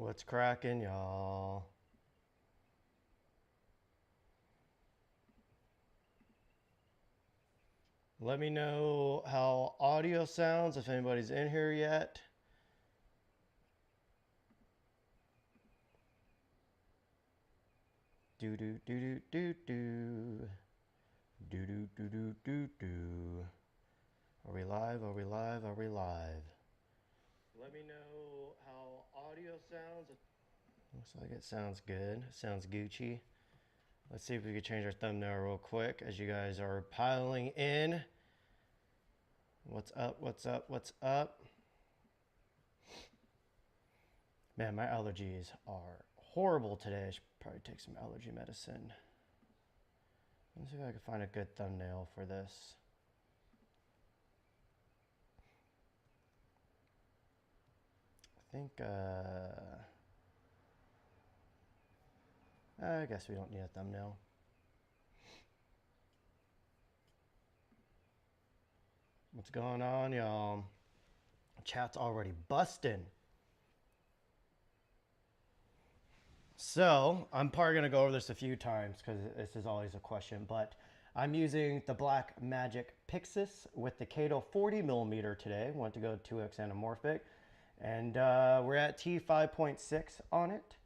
What's cracking, y'all? Let me know how audio sounds if anybody's in here yet. Do do do do do do. Do do do do do do. Are we live? Are we live? Are we live? Let me know how audio sounds. Looks like it sounds good. Sounds Gucci. Let's see if we could change our thumbnail real quick as you guys are piling in. What's up? What's up? What's up? Man, my allergies are horrible today. I should probably take some allergy medicine. Let's see if I can find a good thumbnail for this. I think, I guess we don't need a thumbnail. What's going on, y'all? Chat's already busting. So, I'm probably going to go over this a few times because this is always a question, but I'm using the Black Magic Pixus with the Kato 40mm today. Went to go 2x anamorphic, and we're at T5.6 on it.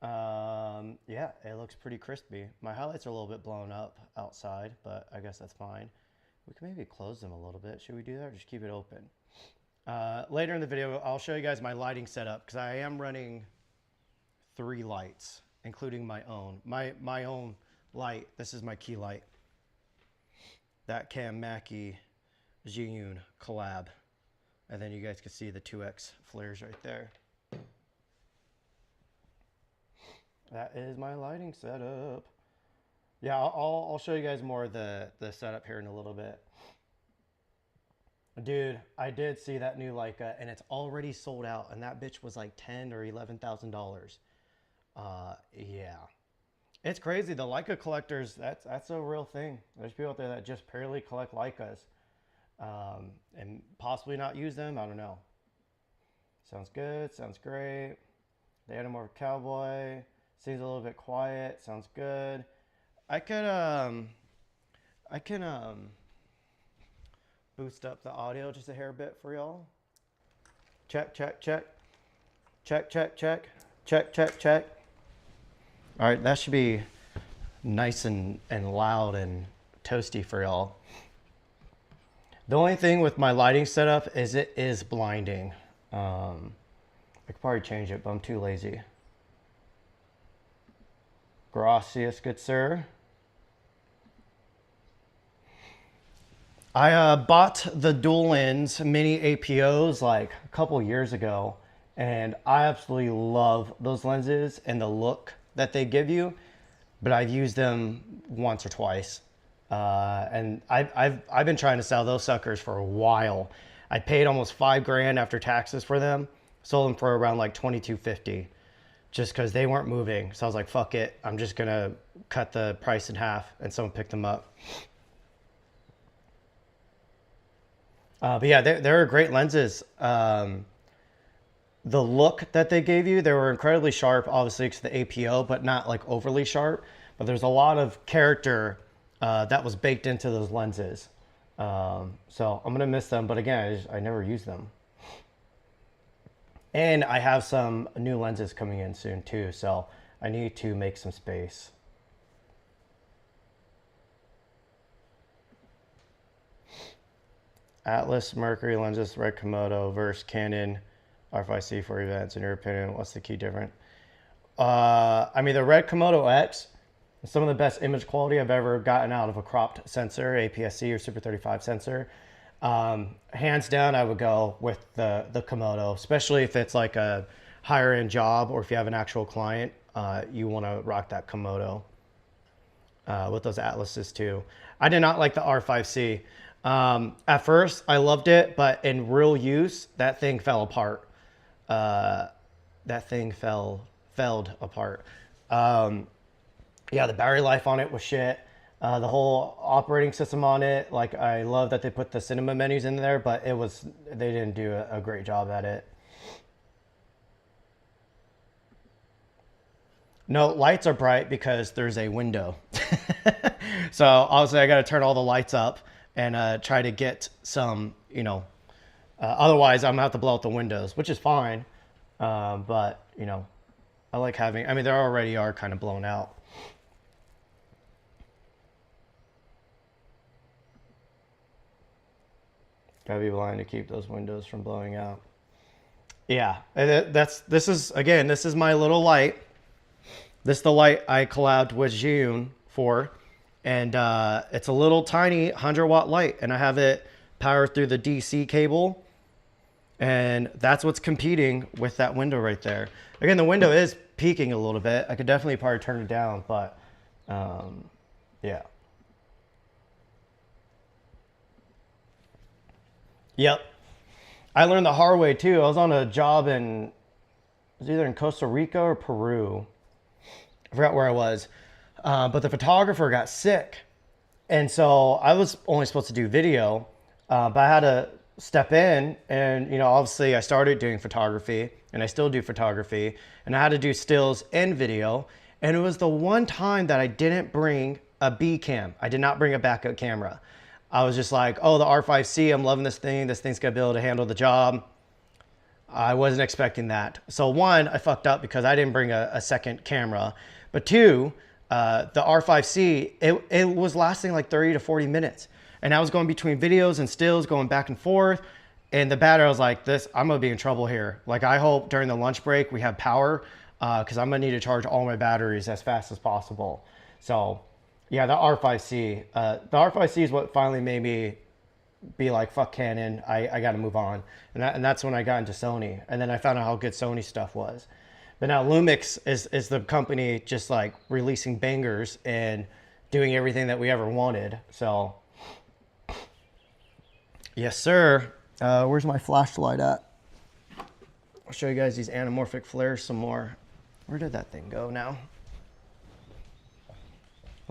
Yeah, it looks pretty crispy. My highlights are a little bit blown up outside, but I guess that's fine. We can maybe close them a little bit. Should we do that or just keep it open? Later in the video, I'll show you guys my lighting setup because I am running 3 lights, including my own. My own light. This is my key light. That Cam Mackie Ji-Yoon collab. And then you guys can see the 2x flares right there. That is my lighting setup. Yeah, I'll show you guys more of the setup here in a little bit. Dude, I did see that new Leica and it's already sold out, and that bitch was like $10,000 or $11,000. Yeah. It's crazy. The Leica collectors, that's a real thing. There's people out there that just purely collect Leicas. And possibly not use them. I don't know. Sounds good. Sounds great. The Anamorphic Cowboy seems a little bit quiet. Sounds good. I can boost up the audio just a hair bit for y'all. Check, check, check. Check, check, check. Check, check, check. All right, that should be nice and loud and toasty for y'all. The only thing with my lighting setup is it is blinding. I could probably change it, but I'm too lazy. Gracias, good sir. I bought the dual lens mini APOs like a couple years ago, and I absolutely love those lenses and the look that they give you, but I've used them once or twice. And I've been trying to sell those suckers for a while. I paid almost $5,000 after taxes for them. Sold them for around like $2,250 just because they weren't moving. So I was like, fuck it. I'm just going to cut the price in half, and someone picked them up. But yeah, they're great lenses. The look that they gave you, they were incredibly sharp, obviously, because the APO, but not like overly sharp. But there's a lot of character that was baked into those lenses. So I'm going to miss them. But again, I never use them. And I have some new lenses coming in soon too. So I need to make some space. Atlas, Mercury lenses, Red Komodo versus Canon R5C for events. In your opinion, what's the key difference? I mean, the Red Komodo X is some of the best image quality I've ever gotten out of a cropped sensor, APS-C or Super 35 sensor. Hands down, I would go with the Komodo, especially if it's like a higher end job or if you have an actual client, you want to rock that Komodo. With those Atlases too. I did not like the R5C. At first I loved it, but in real use, that thing fell apart. That thing fell apart. Yeah, the battery life on it was shit. The whole operating system on it, like, I love that they put the cinema menus in there, but they didn't do a great job at it. No, lights are bright because there's a window. So obviously I got to turn all the lights up and try to get some, you know, otherwise I'm gonna have to blow out the windows, which is fine. But you know, I like having, I mean, they already are kind of blown out. Gotta be blind to keep those windows from blowing out. Yeah, this is my little light. This is the light I collabed with June for, and it's a little tiny 100-watt light, and I have it powered through the DC cable, and that's what's competing with that window right there. Again, the window is peaking a little bit. I could definitely probably turn it down, but yeah. Yep. I learned the hard way too. I was on a job in, it was either in Costa Rica or Peru. I forgot where I was. But the photographer got sick. And so I was only supposed to do video, but I had to step in and, you know, obviously I started doing photography and I still do photography, and I had to do stills and video. And it was the one time that I didn't bring a B cam. I did not bring a backup camera. I was just like, oh, the R5C, I'm loving this thing. This thing's gonna be able to handle the job. I wasn't expecting that. So one, I fucked up because I didn't bring a second camera. But two, the R5C, it was lasting like 30 to 40 minutes. And I was going between videos and stills, going back and forth. And the battery, I was like, I'm gonna be in trouble here. Like, I hope during the lunch break we have power, because I'm gonna need to charge all my batteries as fast as possible. So yeah, the R5C is what finally made me be like, fuck Canon, I got to move on. And that's when I got into Sony. And then I found out how good Sony stuff was. But now Lumix is the company just like releasing bangers and doing everything that we ever wanted. So, yes, sir. Where's my flashlight at? I'll show you guys these anamorphic flares some more. Where did that thing go now?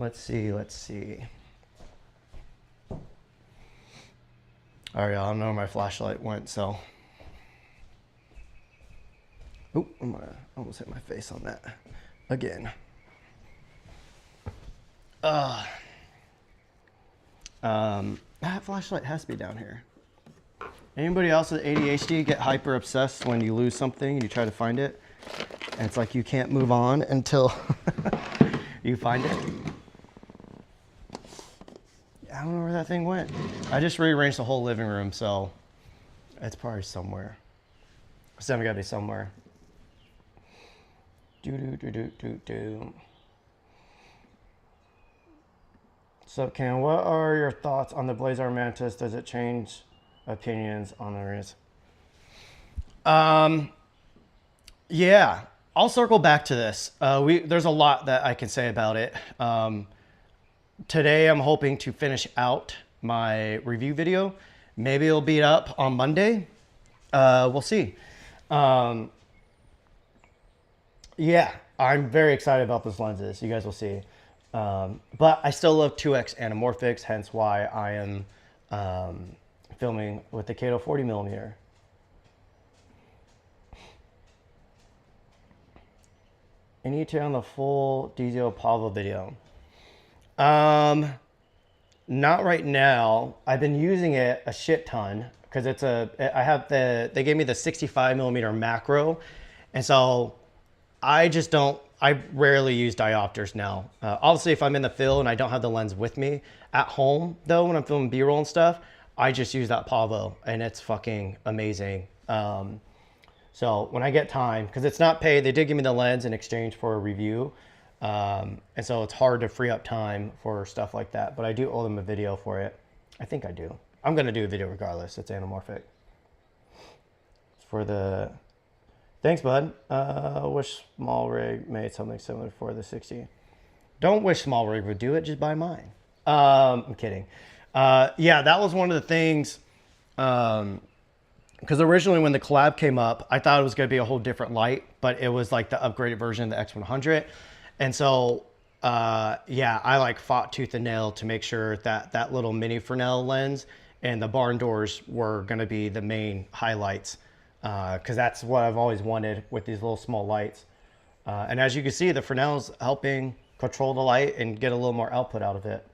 Let's see. All right, y'all, I don't know where my flashlight went, so. Oop, I'm gonna almost hit my face on that again. That flashlight has to be down here. Anybody else with ADHD get hyper obsessed when you lose something and you try to find it? And it's like you can't move on until you find it? I don't know where that thing went. I just rearranged the whole living room, so it's probably somewhere. It's definitely gotta be somewhere. So, Ken, what are your thoughts on the Blazar Mantis? Does it change opinions on the rings? Yeah, I'll circle back to this. There's a lot that I can say about it. Today, I'm hoping to finish out my review video. Maybe it'll be up on Monday. We'll see. Yeah, I'm very excited about those lenses. You guys will see. But I still love 2x anamorphics, hence why I am filming with the Kato 40mm. Any detail on the full Dizio Pavo video? Not right now. I've been using it a shit ton because they gave me the 65mm macro. And so I rarely use diopters now. Obviously if I'm in the field and I don't have the lens with me at home though, when I'm filming B-roll and stuff, I just use that Pavo and it's fucking amazing. So when I get time, because it's not paid, they did give me the lens in exchange for a review. And so it's hard to free up time for stuff like that, but I do owe them a video for it. I think I do. I'm going to do a video regardless. It's anamorphic. It's for the, thanks bud. Wish Small Rig made something similar for the 60. Don't wish Small Rig would do it, just buy mine. I'm kidding. Yeah, that was one of the things, because originally when the collab came up, I thought it was going to be a whole different light, but it was like the upgraded version of the X100. And so, yeah, I like fought tooth and nail to make sure that that little mini Fresnel lens and the barn doors were going to be the main highlights, because that's what I've always wanted with these little small lights. And as you can see, the Fresnel's helping control the light and get a little more output out of it.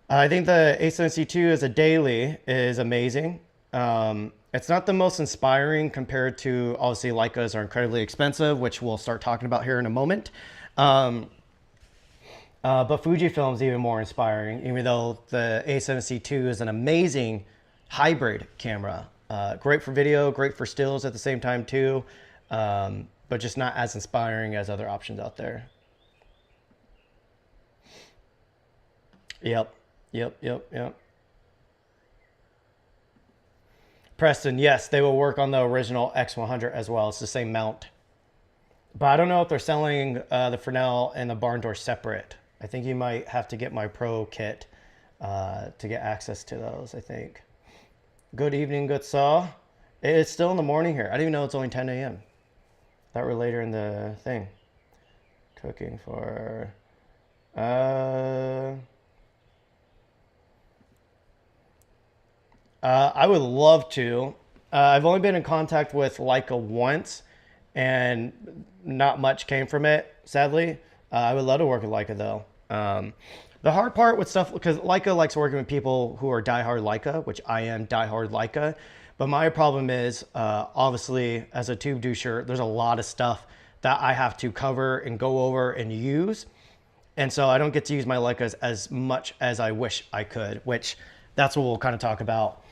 I think the A7C2 as a daily is amazing. It's not the most inspiring compared to, obviously, Leicas are incredibly expensive, which we'll start talking about here in a moment. But Fujifilm is even more inspiring, even though the A7C2 is an amazing hybrid camera. Great for video, great for stills at the same time too, but just not as inspiring as other options out there. Yep. Preston, yes, they will work on the original X100 as well. It's the same mount. But I don't know if they're selling the Fresnel and the barn door separate. I think you might have to get my Pro kit to get access to those, I think. Good evening, good saw. It's still in the morning here. I didn't even know it's only 10 a.m. Thought we're later in the thing. Cooking for... I would love to. I've only been in contact with Leica once, and not much came from it, sadly. I would love to work with Leica, though. The hard part with stuff, because Leica likes working with people who are diehard Leica, which I am diehard Leica. But my problem is, obviously, as a tube doucher, there's a lot of stuff that I have to cover and go over and use. And so I don't get to use my Leicas as much as I wish I could, which that's what we'll kind of talk about.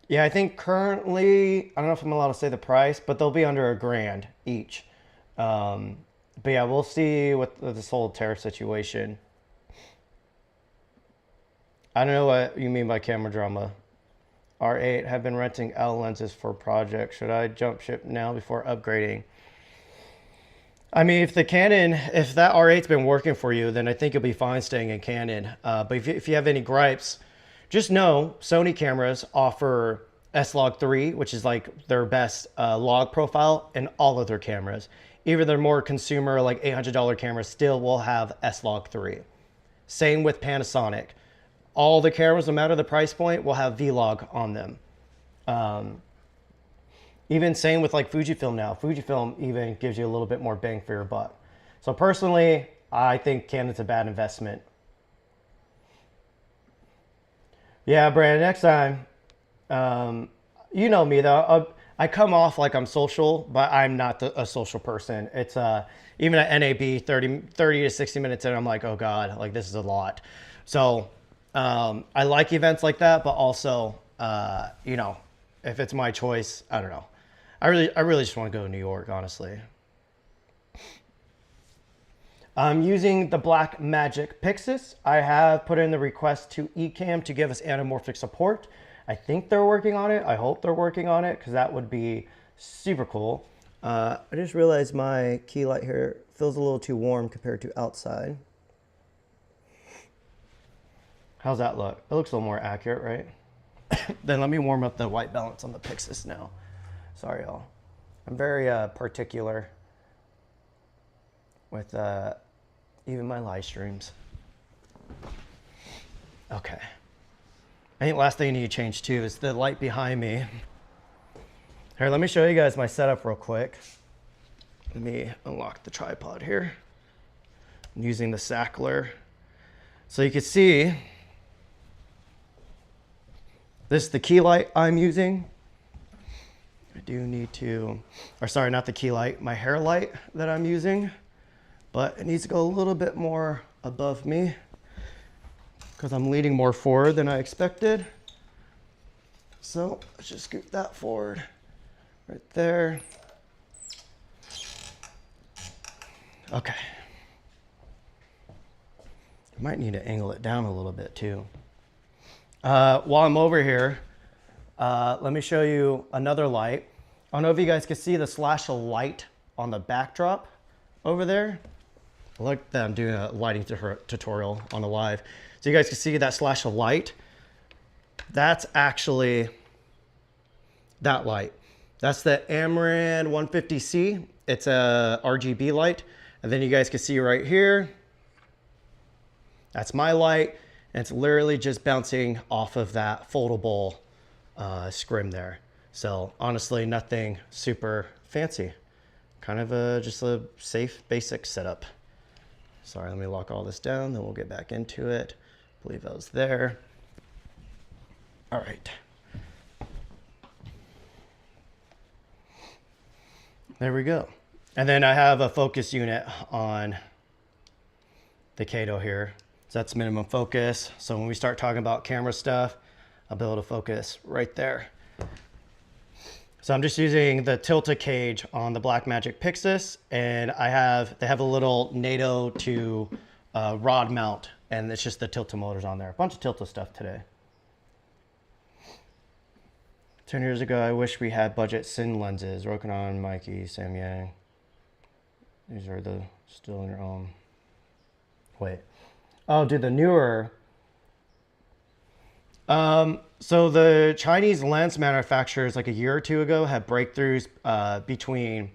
Yeah, I think currently, I don't know if I'm allowed to say the price, but they'll be under $1,000 each. But yeah, we'll see what this whole tariff situation. I don't know what you mean by camera drama. R8 have been renting L lenses for projects. Should I jump ship now before upgrading? I mean, if the Canon, if that R8's been working for you, then I think you'll be fine staying in Canon. But if you have any gripes, just know Sony cameras offer S-Log3, which is like their best log profile in all of their cameras. Even their more consumer, like $800 cameras still will have S-Log3. Same with Panasonic. All the cameras, no matter the price point, will have V-Log on them. Even same with like Fujifilm now. Fujifilm even gives you a little bit more bang for your buck. So personally, I think Canon's a bad investment. Yeah, Brandon, next time. You know me though. I come off like I'm social, but I'm not a social person. It's even at NAB 30 to 60 minutes in, I'm like, oh God, like this is a lot. So I like events like that, but also, you know, if it's my choice, I don't know. I really just want to go to New York, honestly. I'm using the Blackmagic Pixus. I have put in the request to Ecamm to give us anamorphic support. I think they're working on it. I hope they're working on it because that would be super cool. I just realized my key light here feels a little too warm compared to outside. How's that look? It looks a little more accurate, right? Then let me warm up the white balance on the Pixus now. Sorry, y'all. I'm very particular with even my live streams. Okay. I think last thing you need to change too is the light behind me. Here, let me show you guys my setup real quick. Let me unlock the tripod here. I'm using the Sackler. So you can see, this is the key light I'm using. I do need to, or sorry, not the key light, my hair light that I'm using, but it needs to go a little bit more above me because I'm leaning more forward than I expected. So let's just scoot that forward right there. Okay. I might need to angle it down a little bit too. While I'm over here, let me show you another light. I don't know if you guys can see the slash of light on the backdrop over there. Look that I'm doing a lighting tutorial on the live. So you guys can see that slash of light. That's actually that light. That's the Amaran 150C. It's a RGB light. And then you guys can see right here, that's my light. And it's literally just bouncing off of that foldable scrim there. So honestly, nothing super fancy. Kind of just a safe, basic setup. Sorry, let me lock all this down, then we'll get back into it. I believe that was there. All right. There we go. And then I have a focus unit on the Kato here. So that's minimum focus. So when we start talking about camera stuff, I'll be able to focus right there. So I'm just using the Tilta cage on the Blackmagic Pixus, and they have a little NATO to rod mount, and it's just the Tilta motors on there. A bunch of Tilta stuff today. 10 years ago, I wish we had budget Sin lenses. Rokinon, Mikey, Sam Yang. These are the still in your own. Wait. Oh, dude, the newer. So the Chinese lens manufacturers like a year or two ago had breakthroughs between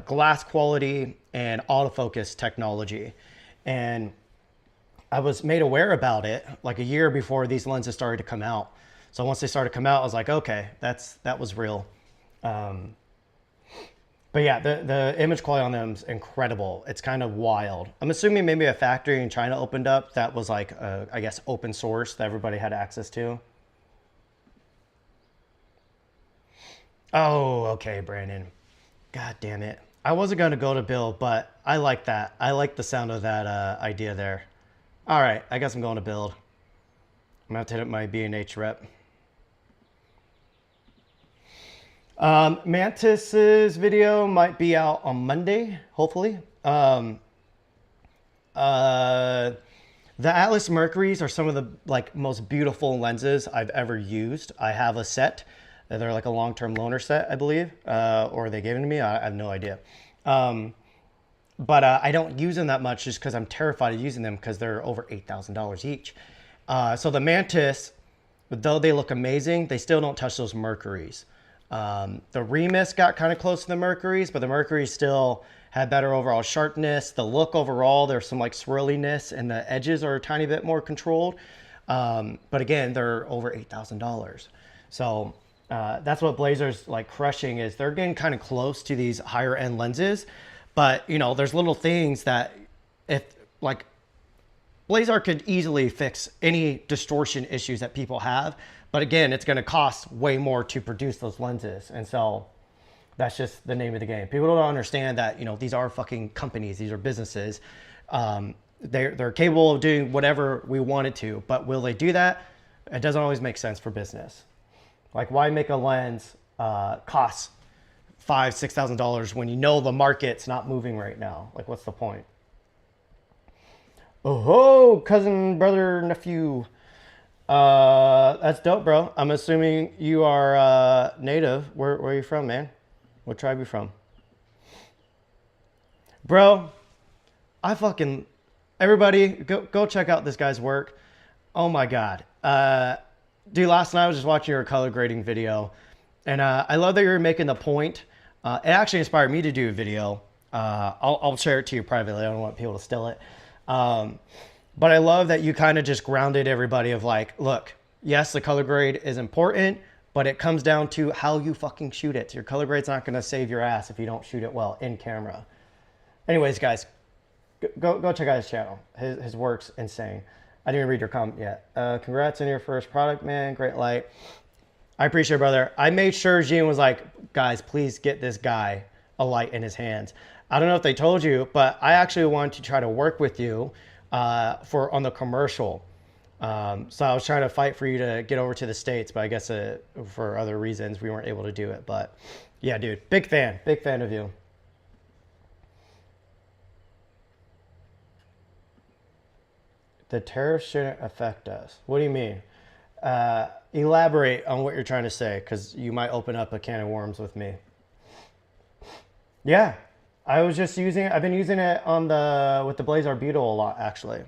glass quality and autofocus technology. And I was made aware about it like a year before these lenses started to come out. So once they started to come out, I was like, okay, that was real. But yeah, the image quality on them is incredible. It's kind of wild. I'm assuming maybe a factory in China opened up that was like, I guess, open source that everybody had access to. Oh, okay, Brandon. God damn it. I wasn't going to go to Bill, but I like that. I like the sound of that idea there. All right, I guess I'm going to build. I'm going to have to hit up my B&H rep. Mantis's video might be out on Monday, hopefully. The Atlas Mercuries are some of the most beautiful lenses I've ever used. I have a set. They're like a long-term loaner set, I believe, or they gave it to me. I have no idea. But I don't use them that much just because I'm terrified of using them because they're over $8,000 each. So the Mantis, though they look amazing, they still don't touch those Mercuries. The Remus got kind of close to the Mercuries, but the Mercuries still had better overall sharpness. The look overall, there's some like swirliness, and the edges are a tiny bit more controlled. But again, they're over $8,000. So that's what Blazar's like crushing, is they're getting kind of close to these higher end lenses. But you know, there's little things that if like Blazar could easily fix any distortion issues that people have. But again, it's going to cost way more to produce those lenses. And so that's just the name of the game. People don't understand that, you know, these are fucking companies. These are businesses. They're capable of doing whatever we want it to. But will they do that? It doesn't always make sense for business. Like, why make a lens cost $5,000, $6,000 when you know the market's not moving right now? Like, what's the point? Oh, cousin, brother, nephew. That's dope, bro. I'm assuming you are native. Where are you from, man? What tribe you from? Bro, everybody go check out this guy's work. Oh my God. Dude, last night I was just watching your color grading video, and I love that you're making the point. It actually inspired me to do a video. I'll share it to you privately. I don't want people to steal it. But I love that you kind of just grounded everybody of like, look, yes, the color grade is important, but it comes down to how you fucking shoot it. Your color grade's not going to save your ass if you don't shoot it well in camera. Anyways, guys, go check out his channel. His work's insane. I didn't even read your comment yet. Congrats on your first product, man. Great light. I appreciate it, brother. I made sure Jean was like, guys, please get this guy a light in his hands. I don't know if they told you, but I actually wanted to try to work with you on the commercial. So I was trying to fight for you to get over to the States, but I guess for other reasons we weren't able to do it. But yeah, dude, big fan of you. The tariffs shouldn't affect us. What do you mean? Elaborate on what you're trying to say, because you might open up a can of worms with me. Yeah, I've been using it with the Blazar Beetle a lot, actually.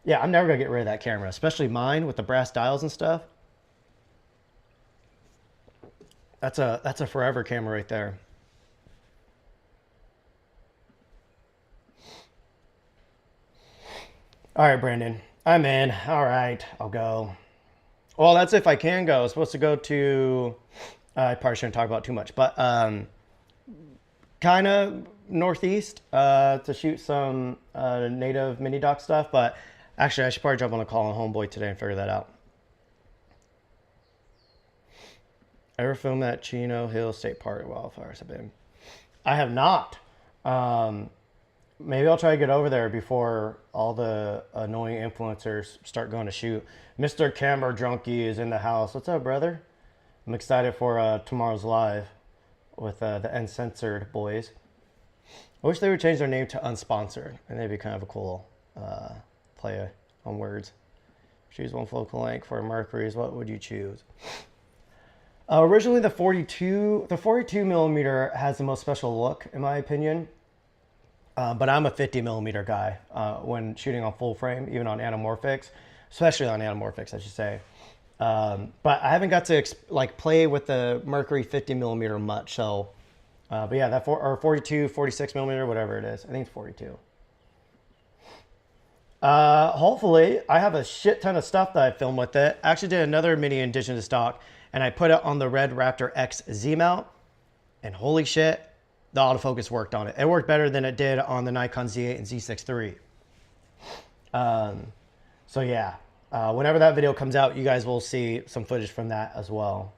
Yeah, I'm never gonna get rid of that camera, especially mine with the brass dials and stuff. That's a forever camera right there. All right, Brandon, I'm in. All right, I'll go. Well, that's if I can go. I was supposed to go to, I probably shouldn't talk about too much, but kind of northeast to shoot some native mini doc stuff. But actually, I should probably jump on a call on Homeboy today and figure that out. Ever filmed that Chino Hill State Park wildfires? I have not. Maybe I'll try to get over there before all the annoying influencers start going to shoot. Mr. Camera Drunky is in the house. What's up, brother? I'm excited for tomorrow's live with the Uncensored boys. I wish they would change their name to Unsponsored, and they'd be kind of a cool play on words. Choose one focal length for Mercury's. What would you choose? Originally, the 42 millimeter has the most special look, in my opinion. But I'm a 50 millimeter guy when shooting on full frame, even on anamorphics, especially on anamorphics, I should say. But I haven't got to play with the Mercury 50 millimeter much. So, but yeah, that 42, 46 millimeter, whatever it is. I think it's 42. Hopefully, I have a shit ton of stuff that I filmed with it. I actually did another mini indigenous doc, and I put it on the Red Raptor X Z mount, and holy shit, the autofocus worked on it. It worked better than it did on the Nikon Z8 and Z6 III. So yeah, whenever that video comes out, you guys will see some footage from that as well.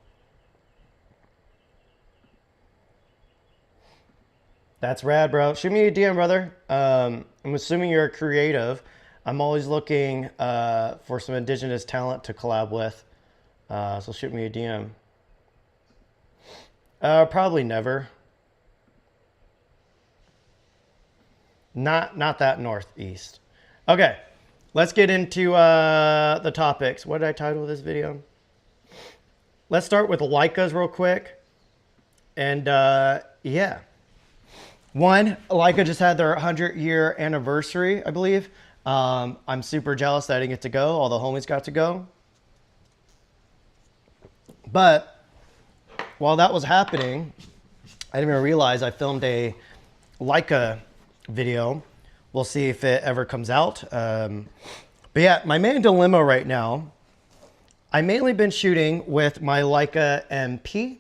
That's rad, bro. Shoot me a DM, brother. I'm assuming you're a creative. I'm always looking for some indigenous talent to collab with. So shoot me a DM. Probably never. Not that northeast. Okay, let's get into the topics. What did I title this video? Let's start with Leicas real quick. And yeah. One, Leica just had their 100-year anniversary, I believe. I'm super jealous that I didn't get to go. All the homies got to go. But while that was happening, I didn't even realize I filmed a Leica video. We'll see if it ever comes out. But yeah, my main dilemma right now, I mainly been shooting with my Leica MP.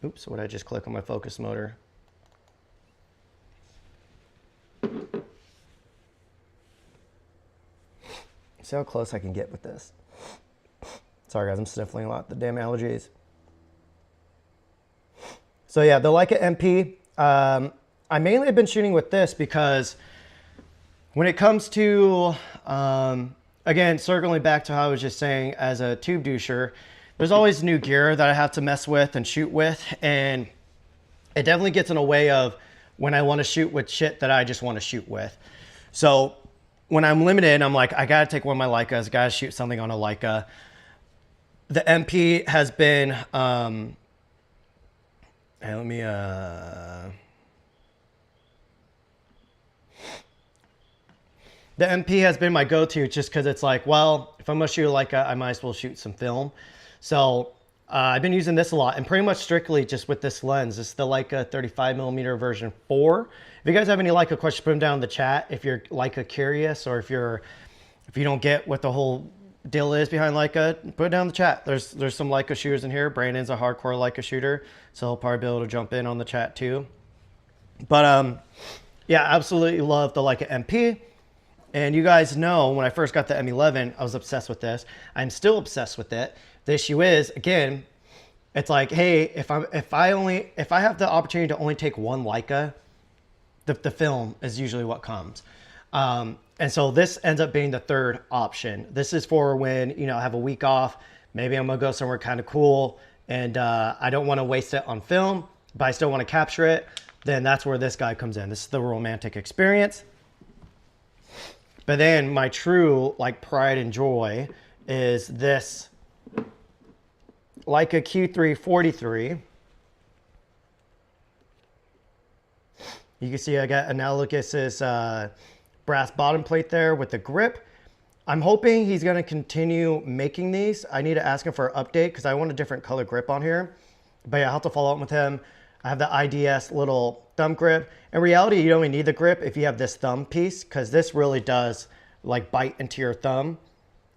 Oops, what did I just click on my focus motor? See how close I can get with this. Sorry guys, I'm sniffling a lot, the damn allergies. So yeah, the Leica MP, I mainly have been shooting with this because when it comes to, again, circling back to how I was just saying, as a tube doucher, there's always new gear that I have to mess with and shoot with. And it definitely gets in the way of when I want to shoot with shit that I just want to shoot with. So when I'm limited, I'm like, I got to take one of my Leicas, got to shoot something on a Leica. The MP has been, hey, let me, the MP has been my go-to just because it's like, well, if I'm going to shoot a Leica, I might as well shoot some film. So I've been using this a lot, and pretty much strictly just with this lens. This is the Leica 35mm version 4. If you guys have any Leica questions, put them down in the chat. If you're Leica curious, or if you don't get what the whole deal is behind Leica, put it down in the chat. There's some Leica shooters in here. Brandon's a hardcore Leica shooter, so he'll probably be able to jump in on the chat too. But yeah, absolutely love the Leica MP. And you guys know when I first got the M11, I was obsessed with this. I'm still obsessed with it. The issue is, again, it's like, hey, if I have the opportunity to only take one Leica, the film is usually what comes. And so this ends up being the third option. This is for when, you know, I have a week off, maybe I'm gonna go somewhere kind of cool, and I don't want to waste it on film, but I still want to capture it. Then that's where this guy comes in. This is the romantic experience. But then my true like pride and joy is this Leica Q3 43. You can see I got Analogous' brass bottom plate there with the grip. I'm hoping he's going to continue making these. I need to ask him for an update because I want a different color grip on here. But yeah, I'll have to follow up with him. I have the IDS little thumb grip. In reality, you only need the grip if you have this thumb piece, because this really does like bite into your thumb.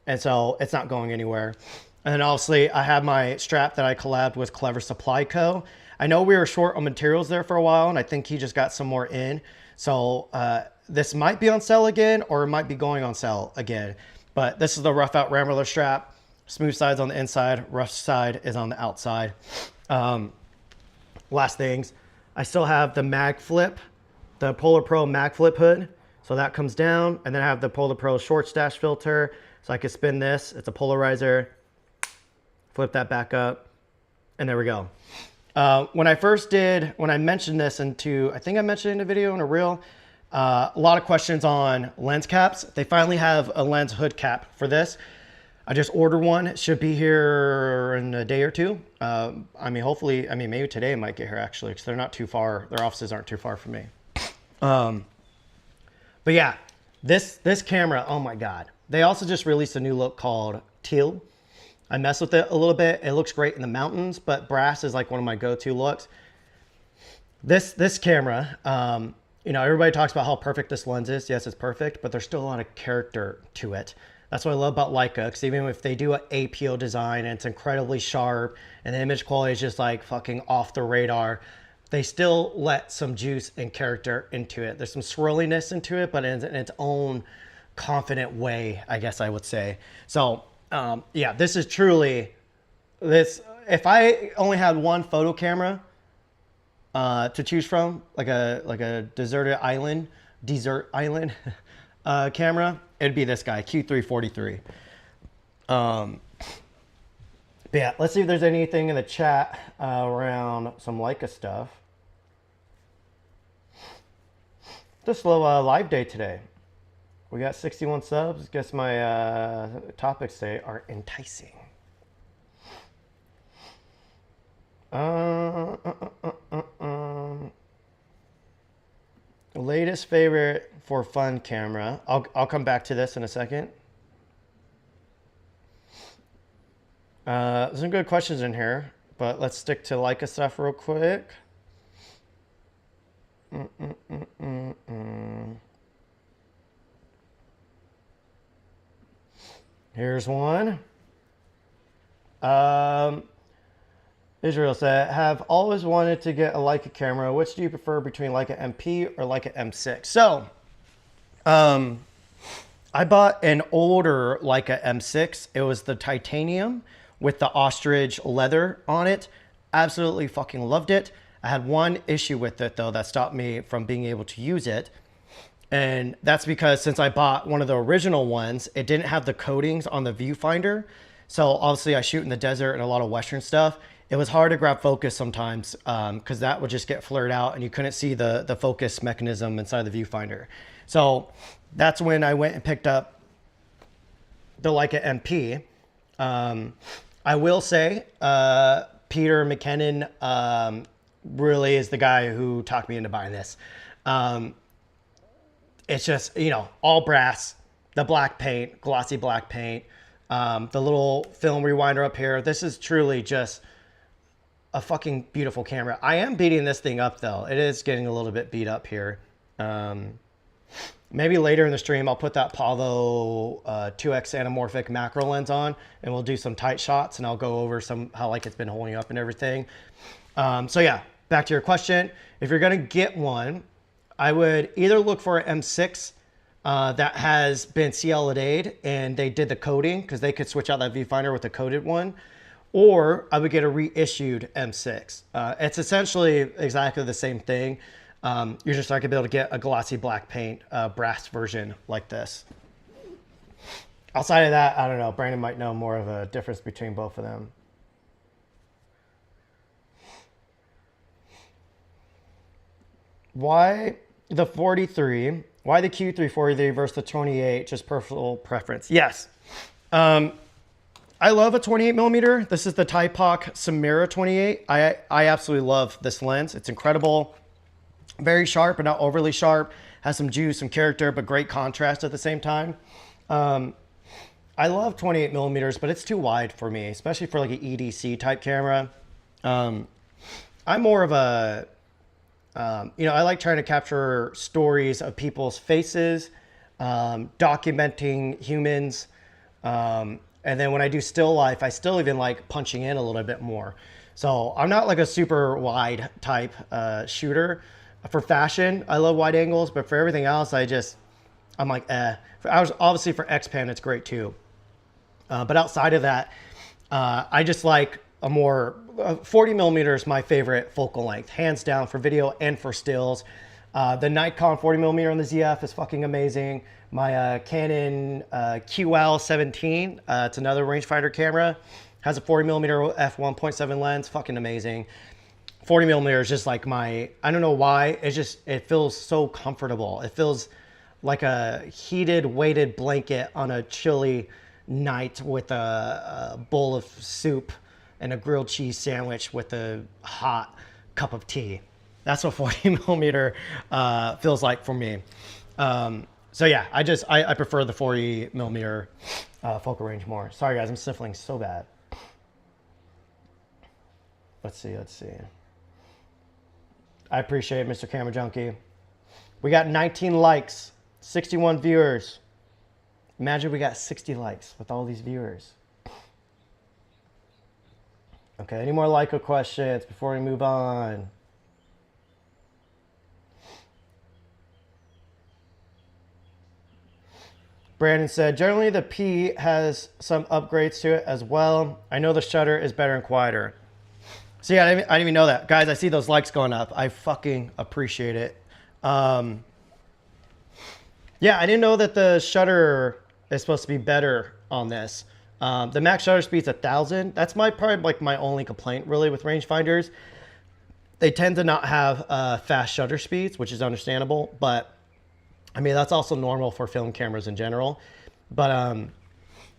And so it's not going anywhere. And then obviously I have my strap that I collabed with Clever Supply Co. I know we were short on materials there for a while, and I think he just got some more in. So this might be on sale again, or it might be going on sale again. But this is the rough out Rambler strap. Smooth side's on the inside, rough side is on the outside. Last things, I still have the mag flip, the Polar Pro mag flip hood. So that comes down, and then I have the Polar Pro short stash filter. So I can spin this, it's a polarizer, flip that back up, and there we go. When I mentioned this into, I think I mentioned it in a video, in a reel, a lot of questions on lens caps. They finally have a lens hood cap for this. I just ordered one. It should be here in a day or two. I mean, hopefully, I mean, maybe today it might get here actually, because they're not too far. Their offices aren't too far from me. But yeah, this camera, oh my God. They also just released a new look called Teal. I mess with it a little bit. It looks great in the mountains, but brass is like one of my go-to looks. This camera, you know, everybody talks about how perfect this lens is. Yes, it's perfect, but there's still a lot of character to it. That's what I love about Leica, because even if they do an APO design and it's incredibly sharp and the image quality is just like fucking off the radar, they still let some juice and character into it. There's some swirliness into it, but in its own confident way, I guess I would say. So yeah, this is truly this. If I only had one photo camera to choose from, like a desert island camera, it'd be this guy, Q3 43. But yeah, let's see if there's anything in the chat around some Leica stuff. Just a little live day today. We got 61 subs. Guess my topics today are enticing. Latest favorite for fun camera. I'll come back to this in a second. There's some good questions in here, but let's stick to Leica stuff real quick. Here's one. Israel said, have always wanted to get a Leica camera. Which do you prefer between Leica MP or Leica M6? So, I bought an older Leica M6. It was the titanium with the ostrich leather on it. Absolutely fucking loved it. I had one issue with it though that stopped me from being able to use it. And that's because since I bought one of the original ones, it didn't have the coatings on the viewfinder. So obviously I shoot in the desert and a lot of Western stuff. It was hard to grab focus sometimes because that would just get flurred out and you couldn't see the focus mechanism inside the viewfinder. So that's when I went and picked up the Leica MP. I will say Peter McKinnon really is the guy who talked me into buying this. It's just, you know, all brass, the black paint, glossy black paint, the little film rewinder up here. This is truly just a fucking beautiful camera. I am beating this thing up though. It is getting a little bit beat up here. Maybe later in the stream, I'll put that Pavo 2X anamorphic macro lens on and we'll do some tight shots and I'll go over how like it's been holding up and everything. So yeah, back to your question. If you're gonna get one, I would either look for an M6 that has been CLA'd and they did the coating because they could switch out that viewfinder with a coated one, or I would get a reissued M6. It's essentially exactly the same thing. You're just not gonna be able to get a glossy black paint brass version like this. Outside of that, I don't know. Brandon might know more of a difference between both of them. Why the 43? Why the Q3 43 versus the 28? Just personal preference. Yes. I love a 28mm. This is the Typoc Samira 28. I absolutely love this lens. It's incredible. Very sharp, but not overly sharp. Has some juice, some character, but great contrast at the same time. I love 28mm, but it's too wide for me, especially for like an EDC type camera. I'm more of a, you know, I like trying to capture stories of people's faces, documenting humans, And then when I do still life, I still even like punching in a little bit more. So I'm not like a super wide type shooter. For fashion, I love wide angles, but for everything else, I'm like, eh. Obviously for X-Pan, it's great too. But outside of that, I just like a more 40 millimeter is my favorite focal length, hands down, for video and for stills. The Nikon 40 millimeter on the ZF is fucking amazing. My Canon QL17, it's another rangefinder camera, has a 40 millimeter f1.7 lens, fucking amazing. 40 millimeter is just like I don't know why, it feels so comfortable. It feels like a heated, weighted blanket on a chilly night with a bowl of soup and a grilled cheese sandwich with a hot cup of tea. That's what 40 millimeter feels like for me. So yeah, I prefer the 40 millimeter focal range more. Sorry guys, I'm sniffling so bad. Let's see. I appreciate it, Mr. Camera Junkie. We got 19 likes, 61 viewers. Imagine we got 60 likes with all these viewers. Okay, any more Leica questions before we move on? Brandon said, generally the P has some upgrades to it as well. I know the shutter is better and quieter. So yeah, I didn't even know that. Guys, I see those likes going up. I fucking appreciate it. Yeah, I didn't know that the shutter is supposed to be better on this. The max shutter speed's 1,000. That's probably like my only complaint really with rangefinders. They tend to not have fast shutter speeds, which is understandable, but I mean, that's also normal for film cameras in general. But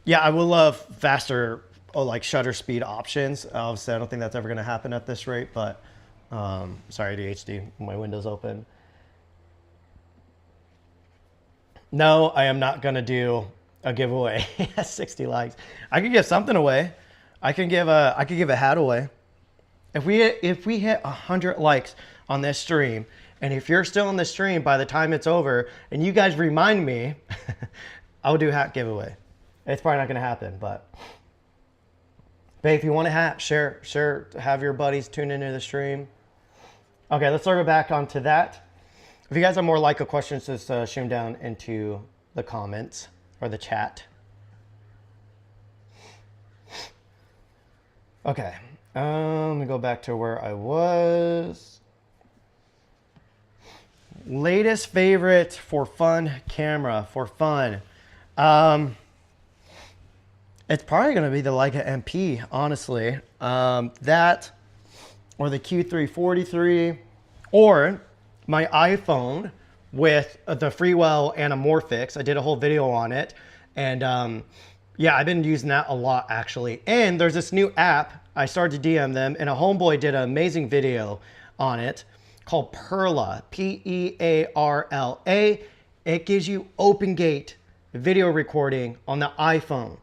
yeah, I would love faster like shutter speed options. Obviously, I don't think that's ever going to happen at this rate, but sorry, ADHD, my window's open. No, I am not going to do a giveaway at 60 likes. I could give something away. I could give a hat away. If we hit 100 likes on this stream, and if you're still in the stream by the time it's over, and you guys remind me, I'll do a hat giveaway. It's probably not going to happen, but if you want a hat, share, have your buddies tune into the stream. Okay, let's circle back onto that. If you guys have more Leica questions, just shoot them down into the comments or the chat. Okay, let me go back to where I was. Latest favorite for fun camera, for fun. It's probably going to be the Leica MP, honestly. That, or the Q3 43, or my iPhone with the Freewell Anamorphics. I did a whole video on it. And yeah, I've been using that a lot, actually. And there's this new app. I started to DM them, and a homeboy did an amazing video on it called Perla, P-E-A-R-L-A. It gives you open gate video recording on the iPhone.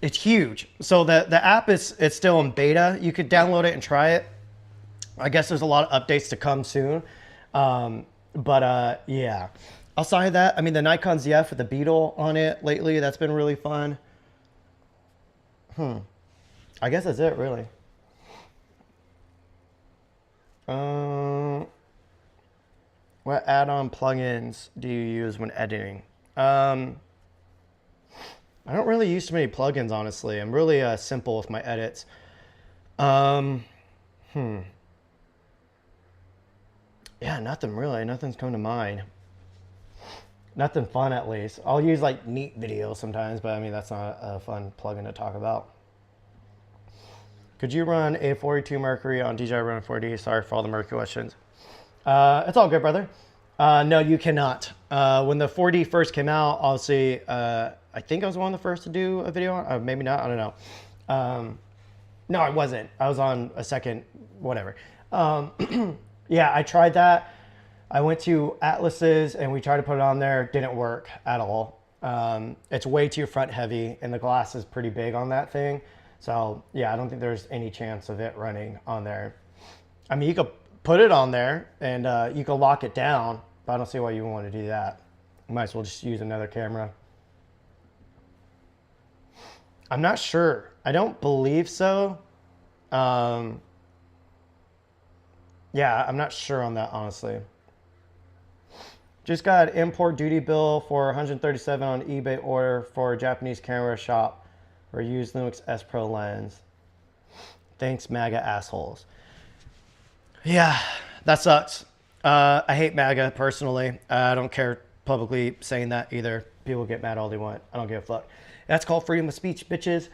It's huge. So the app it's still in beta. You could download it and try it. I guess there's a lot of updates to come soon. Yeah. Outside of that, I mean, the Nikon ZF with the Beetle on it lately, that's been really fun. I guess that's it, really. What add-on plugins do you use when editing? I don't really use too many plugins, honestly. I'm really simple with my edits. Yeah, nothing really. Nothing's come to mind. Nothing fun, at least. I'll use like neat videos sometimes, but I mean, that's not a fun plugin to talk about. Could you run a 42 Mercury on DJI Run 4D? Sorry for all the Mercury questions. It's all good, brother. No, you cannot. When the 4D first came out, obviously, I think I was one of the first to do a video on, maybe not, I don't know. No, I wasn't. I was on a second, whatever. Yeah, I tried that. I went to Atlas's and we tried to put it on there. Didn't work at all. It's way too front heavy and the glass is pretty big on that thing. So yeah, I don't think there's any chance of it running on there. I mean, you could put it on there and you could lock it down, but I don't see why you would want to do that. You might as well just use another camera. I'm not sure. I don't believe so. Yeah, I'm not sure on that, honestly. Just got an import duty bill for 137 on eBay order for a Japanese camera shop for used Lumix S Pro lens. Thanks, MAGA assholes. Yeah, that sucks. I hate MAGA personally. I don't care publicly saying that either. People get mad all they want. I don't give a fuck. That's called freedom of speech, bitches.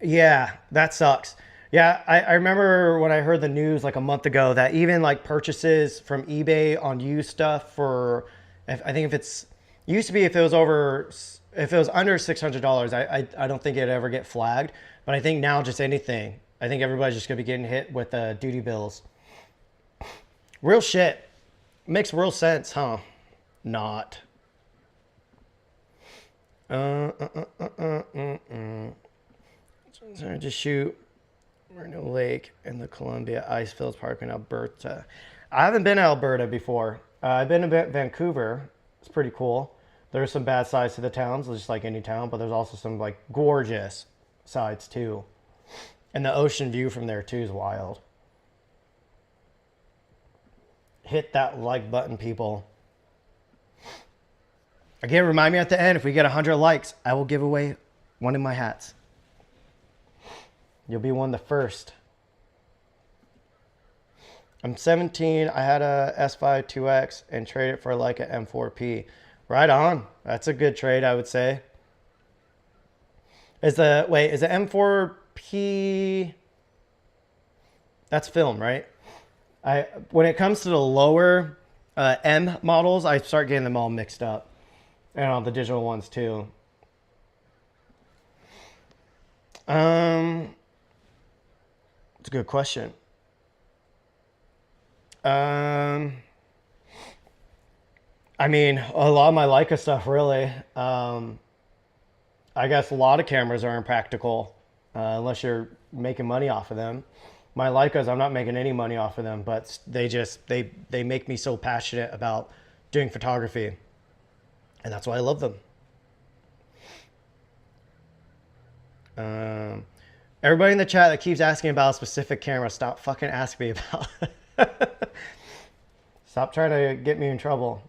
Yeah, that sucks. Yeah, I remember when I heard the news like a month ago that even like purchases from eBay on used stuff for, I think if it's, used to be if it was under $600, I don't think it'd ever get flagged. But I think now just anything, I think everybody's just gonna be getting hit with duty bills. Real shit. Makes real sense, huh? Not. Sorry, just shoot Mercury Lake in the Columbia Ice Fields Park in Alberta. I haven't been to Alberta before. I've been to Vancouver. It's pretty cool. There's some bad sides to the towns, just like any town, but there's also some like gorgeous sides too. And the ocean view from there too is wild. Hit that like button, people. Again, remind me at the end, if we get 100 likes, I will give away one of my hats. You'll be one of the first. I'm 17. I had a S5 2X and traded it for a Leica M4P. Right on. That's a good trade, I would say. Is the M4P? That's film, right? When it comes to the lower M models, I start getting them all mixed up. And on the digital ones too. It's a good question. I mean, a lot of my Leica stuff, really. I guess a lot of cameras are impractical unless you're making money off of them. My Leicas, I'm not making any money off of them, but they make me so passionate about doing photography. And that's why I love them. Everybody in the chat that keeps asking about a specific camera, stop fucking asking me about it. Stop trying to get me in trouble.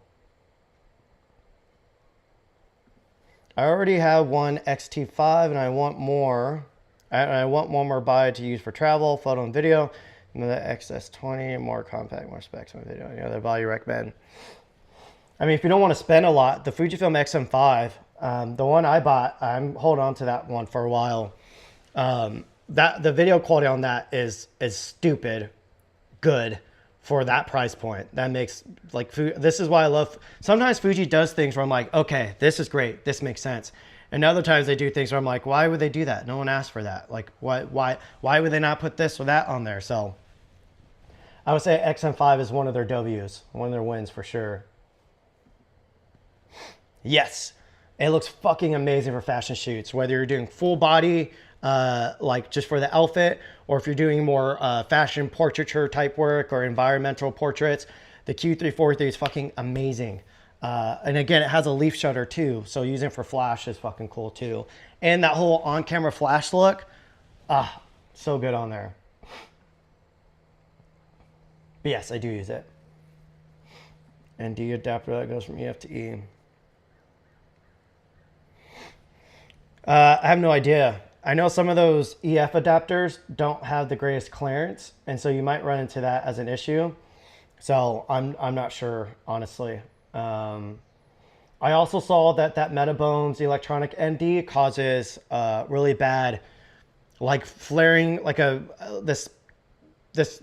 I already have one X-T5 and I want more. I want one more buy to use for travel, photo and video. Another XS20, more compact, more specs on video. Any other value recommend? I mean, if you don't want to spend a lot, the Fujifilm XM5, the one I bought, I'm holding on to that one for a while. The video quality on that is stupid good for that price point. That makes like this is why I love. Sometimes Fuji does things where I'm like, okay, this is great, this makes sense. And other times they do things where I'm like, why would they do that? No one asked for that. Like, why would they not put this or that on there? So I would say XM5 is one of their W's, one of their wins for sure. Yes, it looks fucking amazing for fashion shoots, whether you're doing full body, like just for the outfit, or if you're doing more fashion portraiture type work or environmental portraits. The Q3 43 is fucking amazing. And again, it has a leaf shutter too, so using it for flash is fucking cool too. And that whole on-camera flash look, so good on there. But yes, I do use it. And D adapter that goes from EF to E. I have no idea. I know some of those EF adapters don't have the greatest clearance, and so you might run into that as an issue. So I'm not sure, honestly. I also saw that Metabones electronic ND causes really bad, like flaring, like this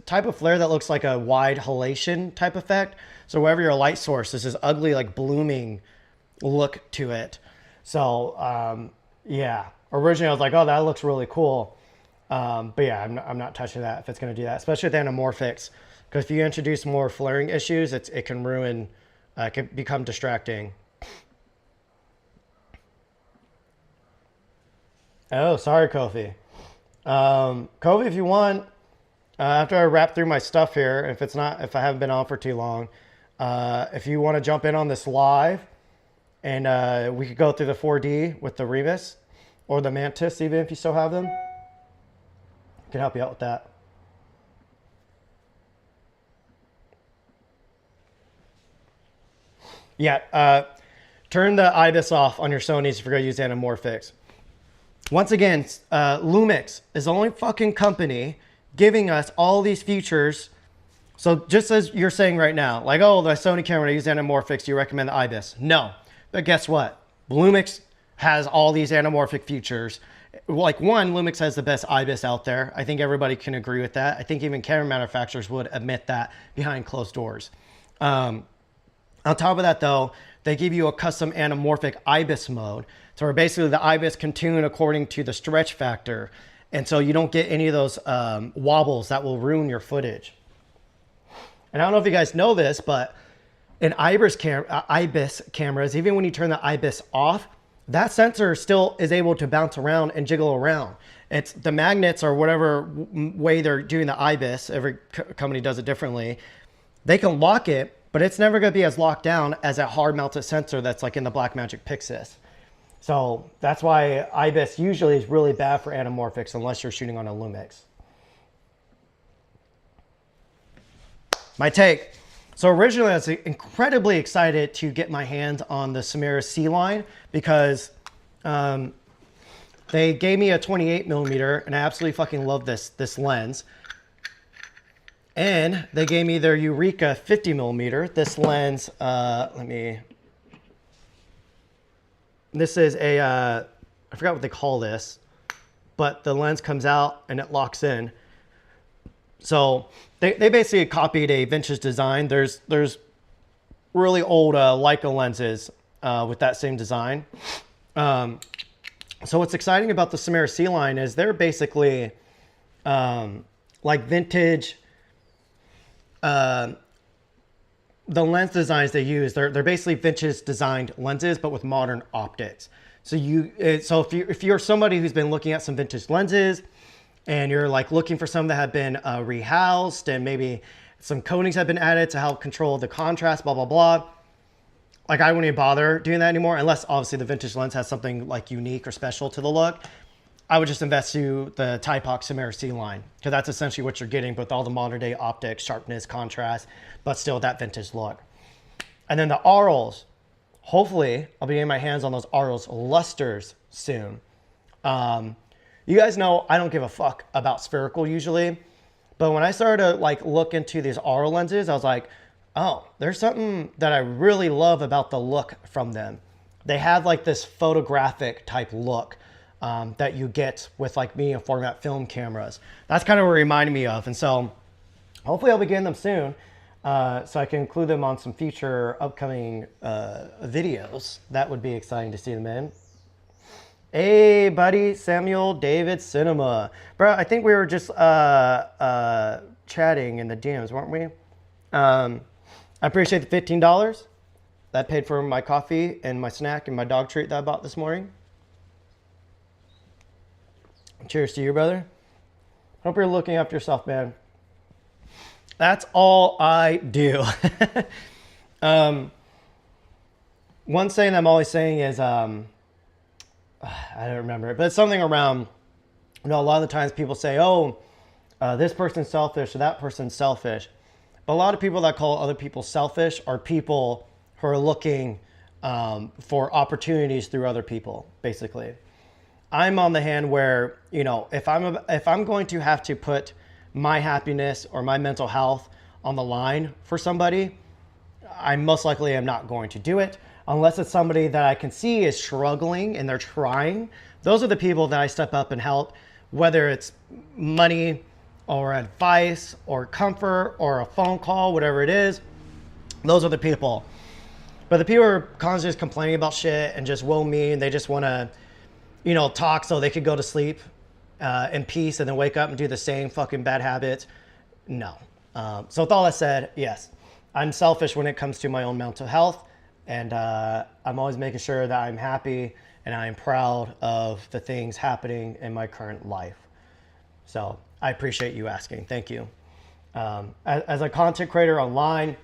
type of flare that looks like a wide halation type effect. So wherever your light source, there's this ugly like blooming look to it. So yeah, originally I was like, oh, that looks really cool. But yeah, I'm not touching that if it's going to do that, especially with anamorphics, because if you introduce more flaring issues, it can ruin, it can become distracting. Oh, sorry, Kofi. Kofi, if you want, after I wrap through my stuff here, if I haven't been on for too long, if you want to jump in on this live, and we could go through the 4D with the Rebus, or the Mantis, even if you still have them. Can help you out with that. Yeah, turn the IBIS off on your Sonys if you're going to use anamorphics. Once again, Lumix is the only fucking company giving us all these features. So just as you're saying right now, like, oh, the Sony camera, I use anamorphics, do you recommend the IBIS? No. But guess what? Lumix has all these anamorphic features. Like, one, Lumix has the best IBIS out there. I think everybody can agree with that. I think even camera manufacturers would admit that behind closed doors. On top of that, though, they give you a custom anamorphic IBIS mode. So where basically the IBIS can tune according to the stretch factor. And so you don't get any of those wobbles that will ruin your footage. And I don't know if you guys know this, but in IBIS cameras, even when you turn the IBIS off, that sensor still is able to bounce around and jiggle around. It's the magnets or whatever way they're doing the IBIS, every company does it differently. They can lock it, but it's never going to be as locked down as a hard mounted sensor that's like in the Blackmagic Pixus. So that's why IBIS usually is really bad for anamorphics unless you're shooting on a Lumix. My take. So originally I was incredibly excited to get my hands on the Samara C line because they gave me a 28mm and I absolutely fucking love this lens. And they gave me their Eureka 50mm. This lens, this is a, I forgot what they call this, but the lens comes out and it locks in. So they basically copied a vintage design. There's really old Leica lenses with that same design. So what's exciting about the Samara C line is they're basically like vintage. The lens designs they use, they're basically vintage designed lenses, but with modern optics. So if you're somebody who's been looking at some vintage lenses and you're like looking for some that have been rehoused and maybe some coatings have been added to help control the contrast, blah, blah, blah. Like I wouldn't even bother doing that anymore unless obviously the vintage lens has something like unique or special to the look. I would just invest to the Typox Samara C line because that's essentially what you're getting with all the modern day optics, sharpness, contrast, but still that vintage look. And then the Arls, hopefully I'll be getting my hands on those Arls lusters soon. You guys know I don't give a fuck about spherical usually, but when I started to like look into these Arl lenses, I was like, oh, there's something that I really love about the look from them. They have like this photographic type look that you get with like medium format film cameras. That's kind of what it reminded me of. And so hopefully I'll be getting them soon so I can include them on some future upcoming videos. That would be exciting to see them in. Hey buddy, Samuel David Cinema. Bro, I think we were just chatting in the DMs, weren't we? I appreciate the $15. That paid for my coffee and my snack and my dog treat that I bought this morning. Cheers to you, brother. Hope you're looking after yourself, man. That's all I do. One saying I'm always saying is, I don't remember it, but it's something around, you know, a lot of the times people say, oh, this person's selfish or that person's selfish. But a lot of people that call other people selfish are people who are looking for opportunities through other people, basically. I'm on the hand where, you know, if I'm going to have to put my happiness or my mental health on the line for somebody, I most likely am not going to do it unless it's somebody that I can see is struggling and they're trying. Those are the people that I step up and help, whether it's money or advice or comfort or a phone call, whatever it is. Those are the people. But the people who are constantly just complaining about shit and just woe me and they just want to, you know, talk so they could go to sleep in peace and then wake up and do the same fucking bad habits. No. So with all that said, yes, I'm selfish when it comes to my own mental health. And I'm always making sure that I'm happy and I'm proud of the things happening in my current life. So I appreciate you asking. Thank you. As a content creator online,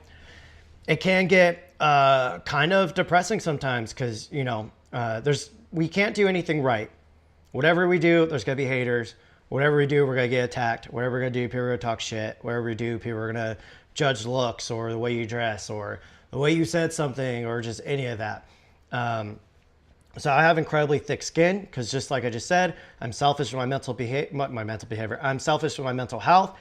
it can get kind of depressing sometimes because, you know, we can't do anything right. Whatever we do, there's going to be haters. Whatever we do, we're going to get attacked. Whatever we're going to do, people are going to talk shit. Whatever we do, people are going to judge looks or the way you dress or the way you said something or just any of that. So I have incredibly thick skin because just like I just said, I'm selfish with my mental behavior. I'm selfish with my mental health.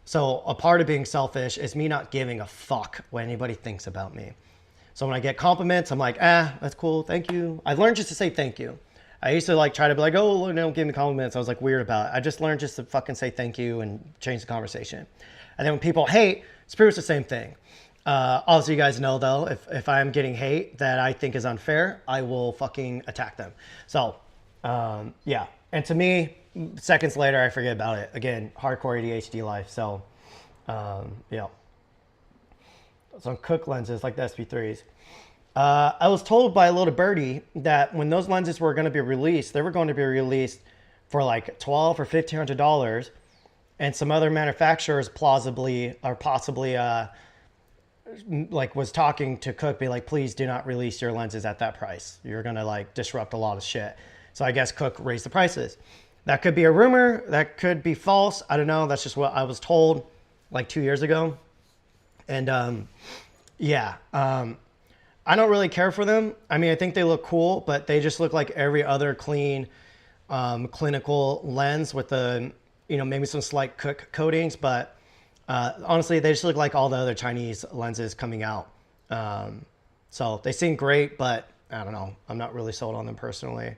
So a part of being selfish is me not giving a fuck what anybody thinks about me. So when I get compliments, I'm like, that's cool, thank you. I learned just to say thank you. I used to like try to be like, oh, don't give me compliments. I was like weird about it. I just learned just to fucking say thank you and change the conversation. And then when people hate, it's pretty much the same thing. Also, you guys know though, if I'm getting hate that I think is unfair, I will fucking attack them. So, yeah. And to me, seconds later, I forget about it. Again, hardcore ADHD life. So, yeah. So on Cooke lenses like the SP3s. I was told by a little birdie that when those lenses were going to be released, they were going to be released for like $1,200 or $1,500, and some other manufacturers possibly like was talking to Cooke, be like, please do not release your lenses at that price. You're gonna like disrupt a lot of shit. So I guess Cooke raised the prices. That could be a rumor. That could be false. I don't know. That's just what I was told like 2 years ago. And yeah, I don't really care for them. I mean, I think they look cool, but they just look like every other clean clinical lens with the, you know, maybe some slight Cooke coatings, but honestly, they just look like all the other Chinese lenses coming out. So they seem great, but I don't know. I'm not really sold on them personally.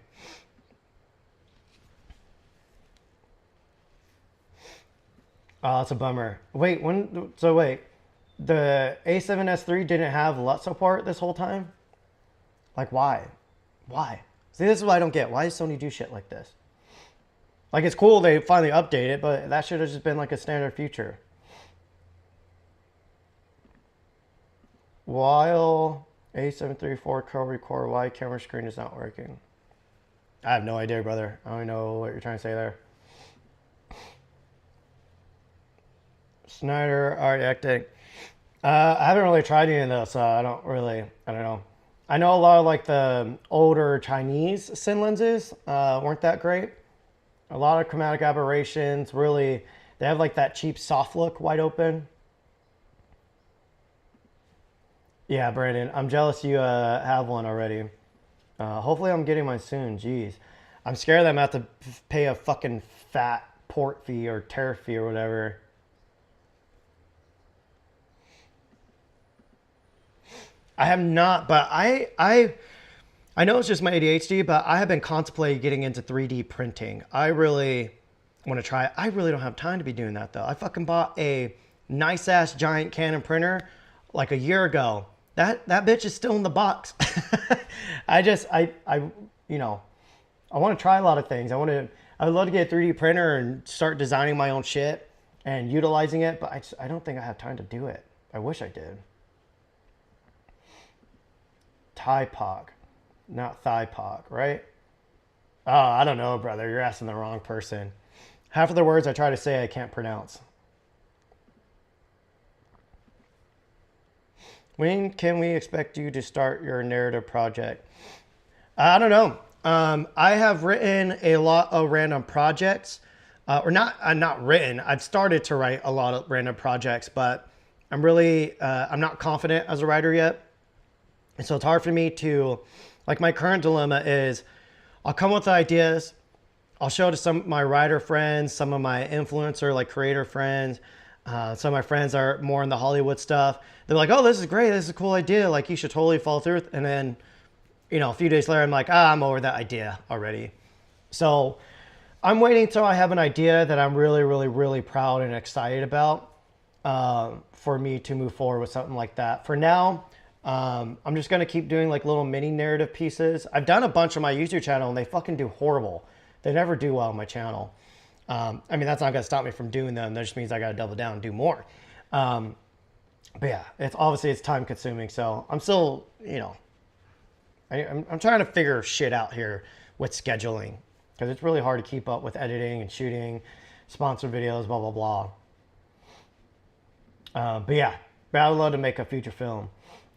Oh, that's a bummer. Wait, wait, the A7S III didn't have LUT support this whole time? Like, why? Why? See, this is what I don't get. Why does Sony do shit like this? Like, it's cool they finally update it, but that should have just been like a standard feature. While A7 III 4K record, why camera screen is not working? I have no idea, brother. I don't know what you're trying to say there. Snyder art acting. I haven't really tried any of those, so I don't know. I know a lot of like the older Chinese Sin lenses weren't that great. A lot of chromatic aberrations, really, they have like that cheap soft look wide open. Yeah, Brandon, I'm jealous you have one already. Hopefully I'm getting mine soon, jeez. I'm scared that I'm going to have to pay a fucking fat port fee or tariff fee or whatever. I have not, but I know it's just my ADHD, but I have been contemplating getting into 3D printing. I really want to try it. I really don't have time to be doing that though. I fucking bought a nice ass giant Canon printer like a year ago. That bitch is still in the box. I you know, I want to try a lot of things. I would love to get a 3D printer and start designing my own shit and utilizing it, but I don't think I have time to do it. I wish I did. TIPOC, not THIPOC, right? Oh, I don't know, brother. You're asking the wrong person. Half of the words I try to say I can't pronounce. When can we expect you to start your narrative project? I don't know. I have written a lot of random projects, or not written. I've started to write a lot of random projects, but I'm not confident as a writer yet. And so it's hard for me to, like my current dilemma is I'll come with ideas. I'll show it to some of my writer friends, some of my influencer, like creator friends. Some of my friends are more in the Hollywood stuff. They're like, oh, this is great. This is a cool idea. Like you should totally follow through. And then, you know, a few days later, I'm like, I'm over that idea already. So I'm waiting until I have an idea that I'm really, really, really proud and excited about for me to move forward with something like that. For now, I'm just going to keep doing like little mini narrative pieces. I've done a bunch on my YouTube channel and they fucking do horrible. They never do well on my channel. I mean, that's not going to stop me from doing them. That just means I got to double down and do more. But yeah, it's time consuming. So I'm still, you know, I'm trying to figure shit out here with scheduling because it's really hard to keep up with editing and shooting, sponsor videos, blah, blah, blah. But yeah, I would love to make a feature film.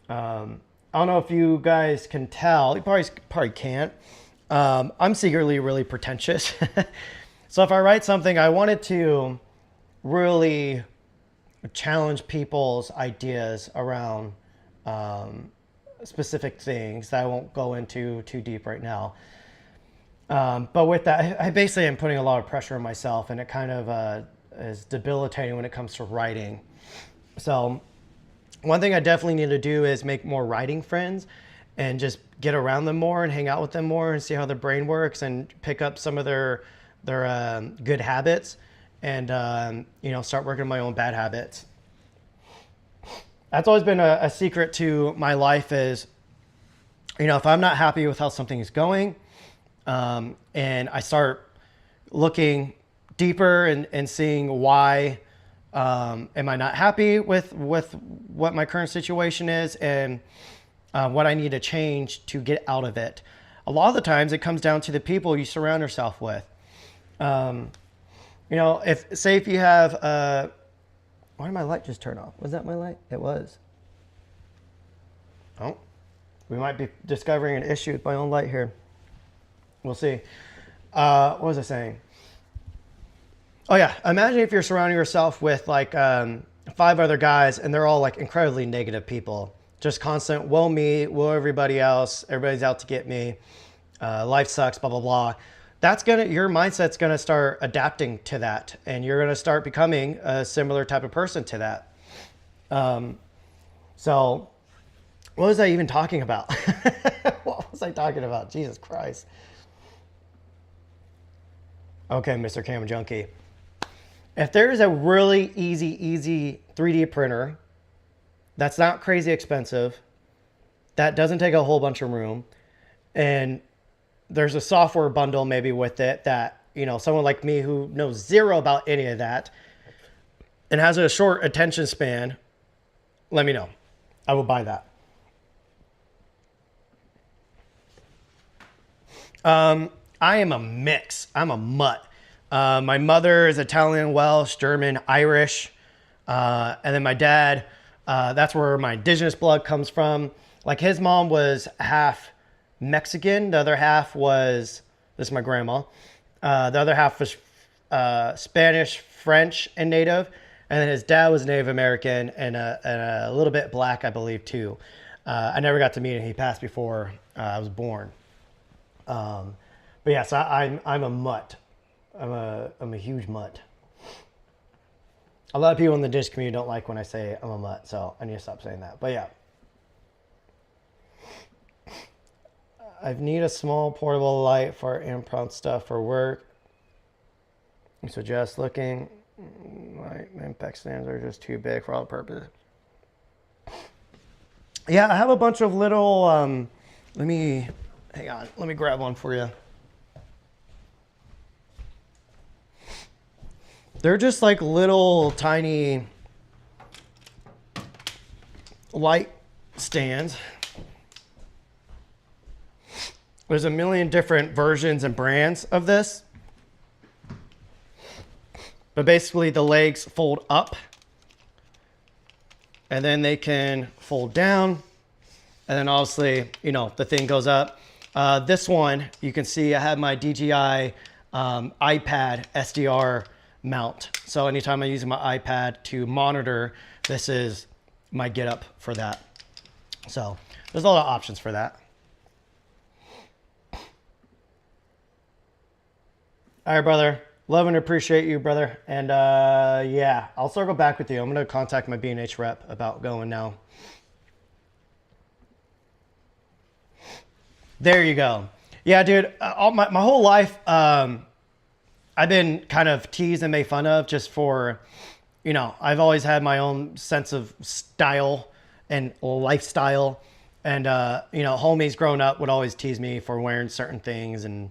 I don't know if you guys can tell. You probably can't. I'm secretly really pretentious. So if I write something, I want it to really challenge people's ideas around specific things that I won't go into too deep right now. But with that, I basically am putting a lot of pressure on myself, and it kind of is debilitating when it comes to writing. So one thing I definitely need to do is make more writing friends and just get around them more and hang out with them more and see how their brain works and pick up some of their good habits and, you know, start working on my own bad habits. That's always been a secret to my life is, you know, if I'm not happy with how something is going, and I start looking deeper and seeing why am I not happy with what my current situation is and what I need to change to get out of it. A lot of the times it comes down to the people you surround yourself with. You know, if you have, why did my light just turn off? Was that my light? It was. Oh, we might be discovering an issue with my own light here. We'll see. What was I saying? Oh yeah, imagine if you're surrounding yourself with like 5 other guys and they're all like incredibly negative people. Just constant, woe me, woe everybody else, everybody's out to get me, life sucks, blah, blah, blah. Your mindset's gonna start adapting to that, and you're gonna start becoming a similar type of person to that. So what was I even talking about? What was I talking about? Jesus Christ. Okay, Mr. Cam Junkie. If there's a really easy 3D printer that's not crazy expensive, that doesn't take a whole bunch of room, and there's a software bundle maybe with it that, you know, someone like me who knows zero about any of that and has a short attention span, let me know. I will buy that. I am a mix. I'm a mutt. My mother is Italian, Welsh, German, Irish. And then my dad, that's where my indigenous blood comes from. Like his mom was half Mexican. The other half was, this is my grandma. The other half was Spanish, French, and Native. And then his dad was Native American and a little bit black, I believe, too. I never got to meet him. He passed before I was born. But yes, I'm a mutt. I'm a huge mutt. A lot of people in the Dish community don't like when I say I'm a mutt, so I need to stop saying that. But yeah. I need a small portable light for impromptu stuff for work. I suggest looking. My impact stands are just too big for all purposes. Yeah, I have a bunch of little, hang on, let me grab one for you. They're just like little tiny light stands. There's a million different versions and brands of this. But basically the legs fold up and then they can fold down. And then obviously, you know, the thing goes up. This one, you can see I have my DJI iPad SDR mount. So anytime I'm using my iPad to monitor, this is my getup for that. So there's a lot of options for that. All right, brother. Love and appreciate you, brother. And yeah, I'll circle back with you. I'm going to contact my B&H rep about going now. There you go. Yeah, dude, my whole life, I've been kind of teased and made fun of just for, you know, I've always had my own sense of style and lifestyle. And, you know, homies growing up would always tease me for wearing certain things and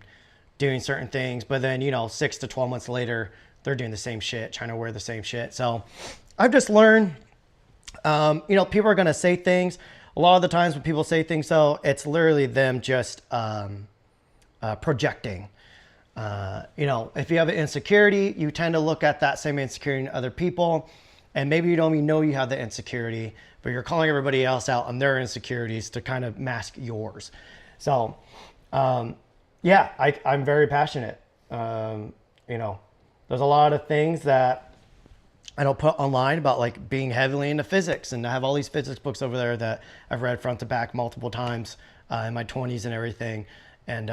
doing certain things. But then, you know, 6 to 12 months later, they're doing the same shit, trying to wear the same shit. So I've just learned, you know, people are going to say things. A lot of the times when people say things, though, it's literally them just projecting. You know, if you have an insecurity, you tend to look at that same insecurity in other people. And maybe you don't even know you have the insecurity, but you're calling everybody else out on their insecurities to kind of mask yours. So Yeah, I'm very passionate. You know, there's a lot of things that I don't put online about like being heavily into physics, and I have all these physics books over there that I've read front to back multiple times in my 20s and everything. And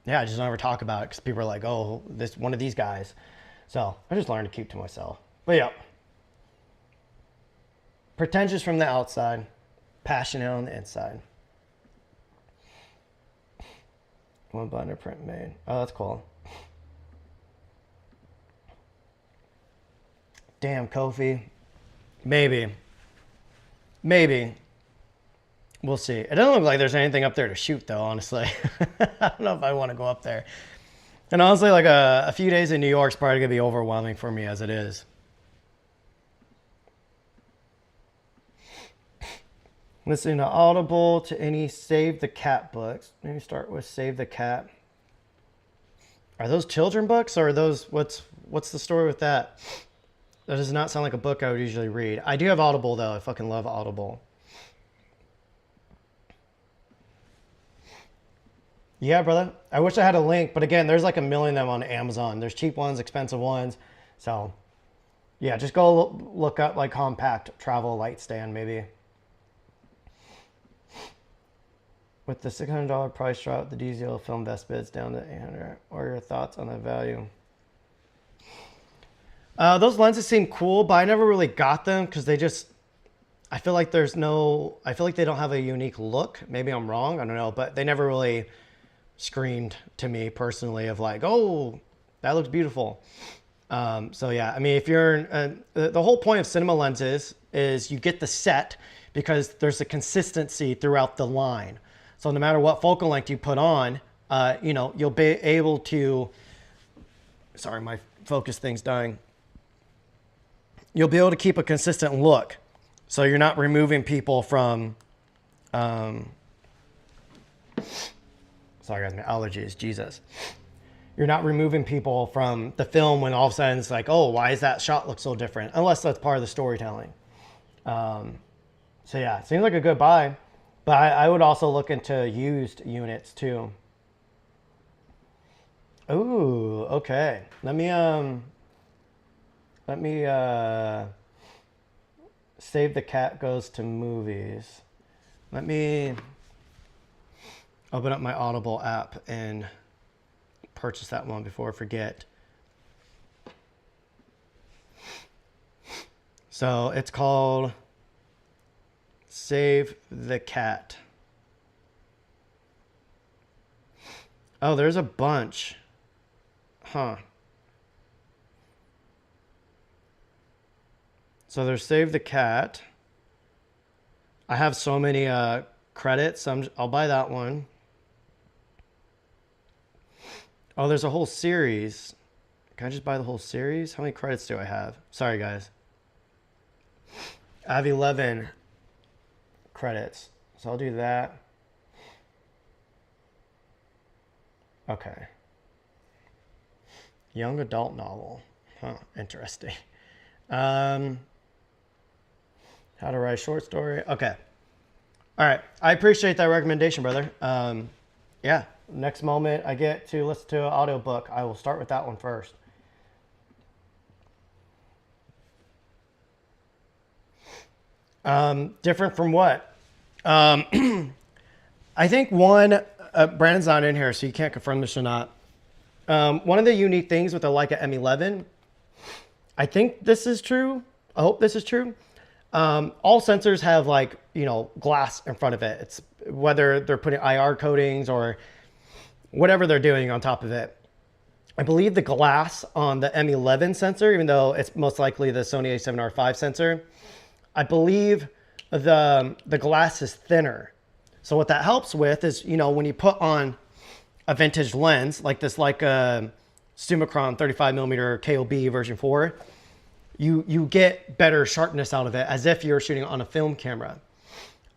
yeah, I just don't ever talk about it because people are like, oh, this one of these guys. So I just learned to keep to myself. But yeah, pretentious from the outside, passionate on the inside. One binder print made. Oh, that's cool. Damn, Kofi. Maybe. We'll see. It doesn't look like there's anything up there to shoot, though, honestly. I don't know if I want to go up there. And honestly, like a few days in New York is probably going to be overwhelming for me as it is. Listening to Audible to any Save the Cat books. Maybe start with Save the Cat. Are those children books or are those, what's the story with that? That does not sound like a book I would usually read. I do have Audible though. I fucking love Audible. Yeah, brother. I wish I had a link, but again, there's like a million of them on Amazon. There's cheap ones, expensive ones. So yeah, just go look up like compact travel light stand maybe. With the $600 price drop, the DZL film best bids down to $800. What are your thoughts on the value? Those lenses seem cool, but I never really got them because they just, I feel like they don't have a unique look. Maybe I'm wrong, I don't know, but they never really screamed to me personally of like, oh, that looks beautiful. So yeah, I mean, if you're, the whole point of cinema lenses is you get the set because there's a consistency throughout the line. So no matter what focal length you put on, you know, you'll be able to, sorry, my focus thing's dying. You'll be able to keep a consistent look. So you're not removing people from, sorry guys, my allergies, Jesus. You're not removing people from the film when all of a sudden it's like, oh, why does that shot look so different? Unless that's part of the storytelling. So yeah, it seems like a good buy. But I would also look into used units too. Ooh, okay. Let me Save the Cat goes to movies. Let me open up my Audible app and purchase that one before I forget. So it's called Save the Cat. Oh, there's a bunch. Huh. So there's Save the Cat. I have so many credits. I'll buy that one. Oh, there's a whole series. Can I just buy the whole series? How many credits do I have? Sorry, guys. I have 11 credits. So I'll do that. Okay. Young adult novel. Huh, interesting. How to write a short story. Okay. All right. I appreciate that recommendation, brother. Yeah. Next moment I get to listen to an audiobook, I will start with that one first. Different from what? I think one, Brandon's not in here, so you can't confirm this or not. One of the unique things with the Leica M11, I think this is true. I hope this is true. All sensors have like, you know, glass in front of it. It's whether they're putting IR coatings or whatever they're doing on top of it. I believe the glass on the M11 sensor, even though it's most likely the Sony A7R5 sensor, I believe the glass is thinner. So what that helps with is, you know, when you put on a vintage lens like this, like a Summicron 35mm KOB version 4, you get better sharpness out of it as if you're shooting on a film camera.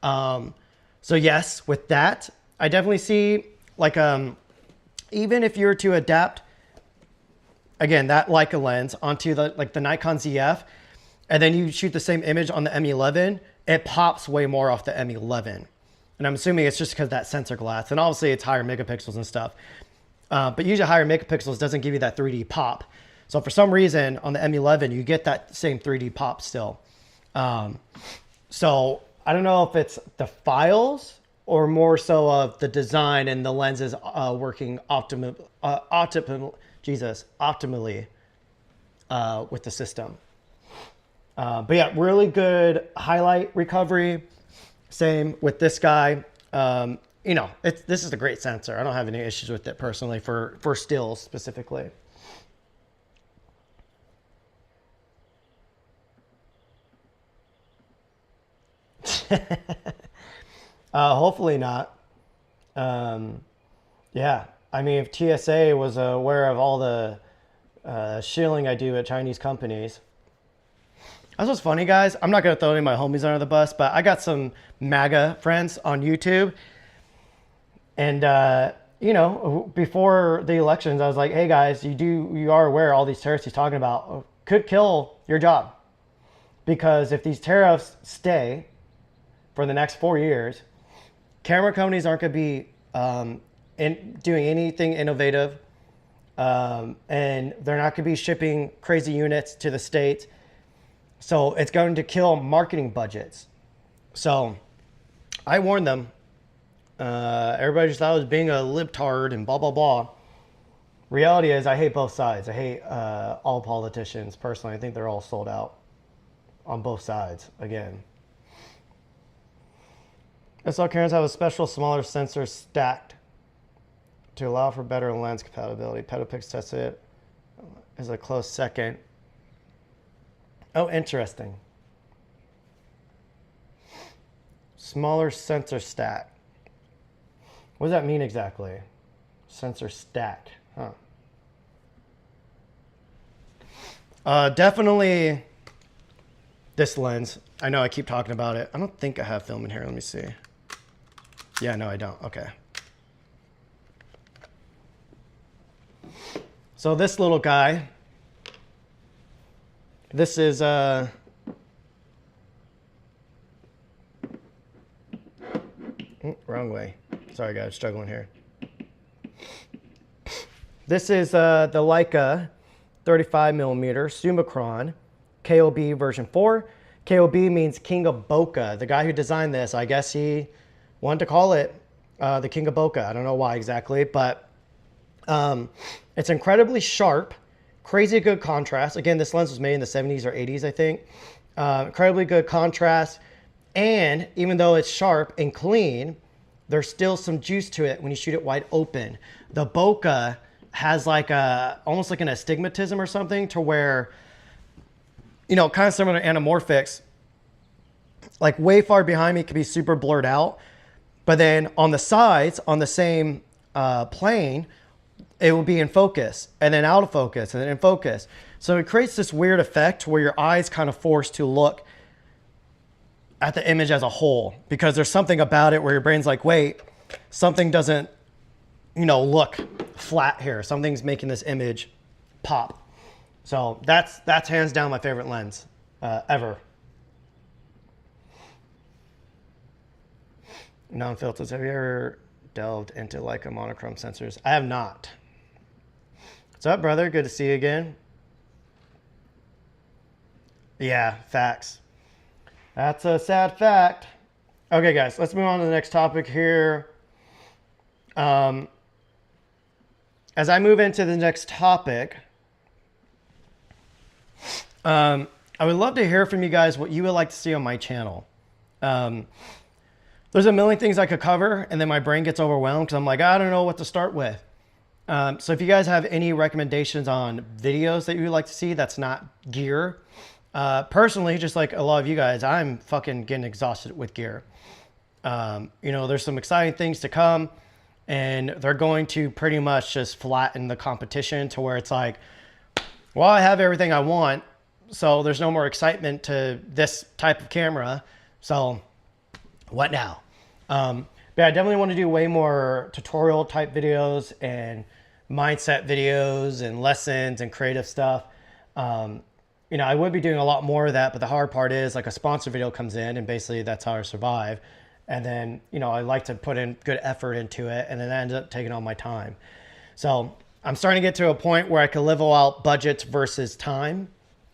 So yes, with that, I definitely see like, even if you were to adapt, again, that Leica lens onto the Nikon ZF, and then you shoot the same image on the M11, it pops way more off the M11. And I'm assuming it's just because that sensor glass, and obviously it's higher megapixels and stuff. But usually higher megapixels doesn't give you that 3D pop. So for some reason on the M11, you get that same 3D pop still. So I don't know if it's the files or more so of the design and the lenses working optimally with the system. But yeah, really good highlight recovery. Same with this guy. You know, this is a great sensor. I don't have any issues with it personally for stills specifically. Hopefully not. Yeah, I mean, if TSA was aware of all the shilling I do at Chinese companies. That's what's funny, guys. I'm not going to throw any of my homies under the bus, but I got some MAGA friends on YouTube. And, you know, before the elections, I was like, hey, guys, you are aware all these tariffs he's talking about could kill your job. Because if these tariffs stay for the next 4 years, camera companies aren't going to be doing anything innovative. And they're not going to be shipping crazy units to the States. So it's going to kill marketing budgets. So I warned them. Everybody just thought I was being a libtard and blah, blah, blah. Reality is I hate both sides. I hate all politicians personally. I think they're all sold out on both sides again. SL cameras have a special smaller sensor stacked to allow for better lens compatibility. Petapix tested is a close second. Oh, interesting. Smaller sensor stack. What does that mean exactly? Sensor stack, huh? Definitely this lens. I know I keep talking about it. I don't think I have film in here. Let me see. Yeah, no, I don't. Okay. So this little guy, this is wrong way. Sorry guys, struggling here. This is the Leica 35mm Summicron KOB version 4. KOB means King of Bokeh. The guy who designed this, I guess he wanted to call it the King of Bokeh. I don't know why exactly, but it's incredibly sharp, crazy good contrast. Again, this lens was made in the 70s or 80s, I think. Incredibly good contrast. And even though it's sharp and clean, there's still some juice to it when you shoot it wide open. The bokeh has like almost like an astigmatism or something to where, you know, kind of similar to anamorphics, like way far behind me could be super blurred out. But then on the sides, on the same plane, it will be in focus and then out of focus and then in focus. So it creates this weird effect where your eyes kind of forced to look at the image as a whole, because there's something about it where your brain's like, wait, something doesn't, you know, look flat here. Something's making this image pop. So that's hands down my favorite lens ever. Non-filters. Have you ever delved into Leica monochrome sensors? I have not. What's up, brother? Good to see you again. Yeah, facts. That's a sad fact. Okay, guys, let's move on to the next topic here. As I move into the next topic, I would love to hear from you guys what you would like to see on my channel. There's a million things I could cover, and then my brain gets overwhelmed because I'm like, I don't know what to start with. So if you guys have any recommendations on videos that you would like to see that's not gear, personally, just like a lot of you guys, I'm fucking getting exhausted with gear. You know, there's some exciting things to come, and they're going to pretty much just flatten the competition to where it's like, well, I have everything I want, so there's no more excitement to this type of camera. So what now? But I definitely want to do way more tutorial type videos and mindset videos and lessons and creative stuff. You know, I would be doing a lot more of that, but the hard part is like a sponsor video comes in and basically that's how I survive. And then, you know, I like to put in good effort into it, and then that ends up taking all my time. So I'm starting to get to a point where I can level out budgets versus time.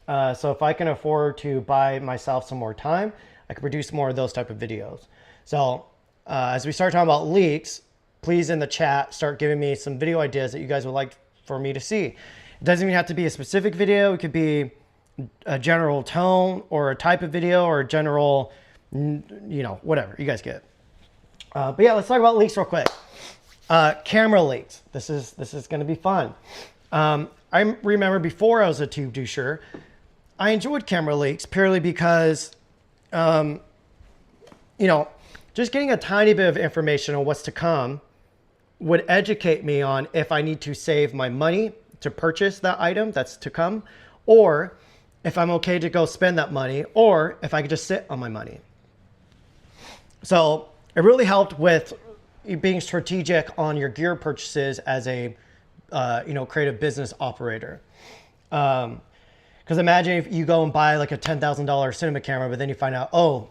So if I can afford to buy myself some more time, I can produce more of those type of videos. So as we start talking about leaks, please in the chat start giving me some video ideas that you guys would like for me to see. It doesn't even have to be a specific video. It could be a general tone or a type of video or a general, you know, whatever. You guys get it. But yeah, let's talk about leaks real quick. Camera leaks. This is going to be fun. I remember before I was a tube doucher, I enjoyed camera leaks purely because, you know, just getting a tiny bit of information on what's to come would educate me on if I need to save my money to purchase that item that's to come, or if I'm okay to go spend that money, or if I could just sit on my money. So it really helped with being strategic on your gear purchases as a, you know, creative business operator. Because imagine if you go and buy like a $10,000 cinema camera, but then you find out, oh,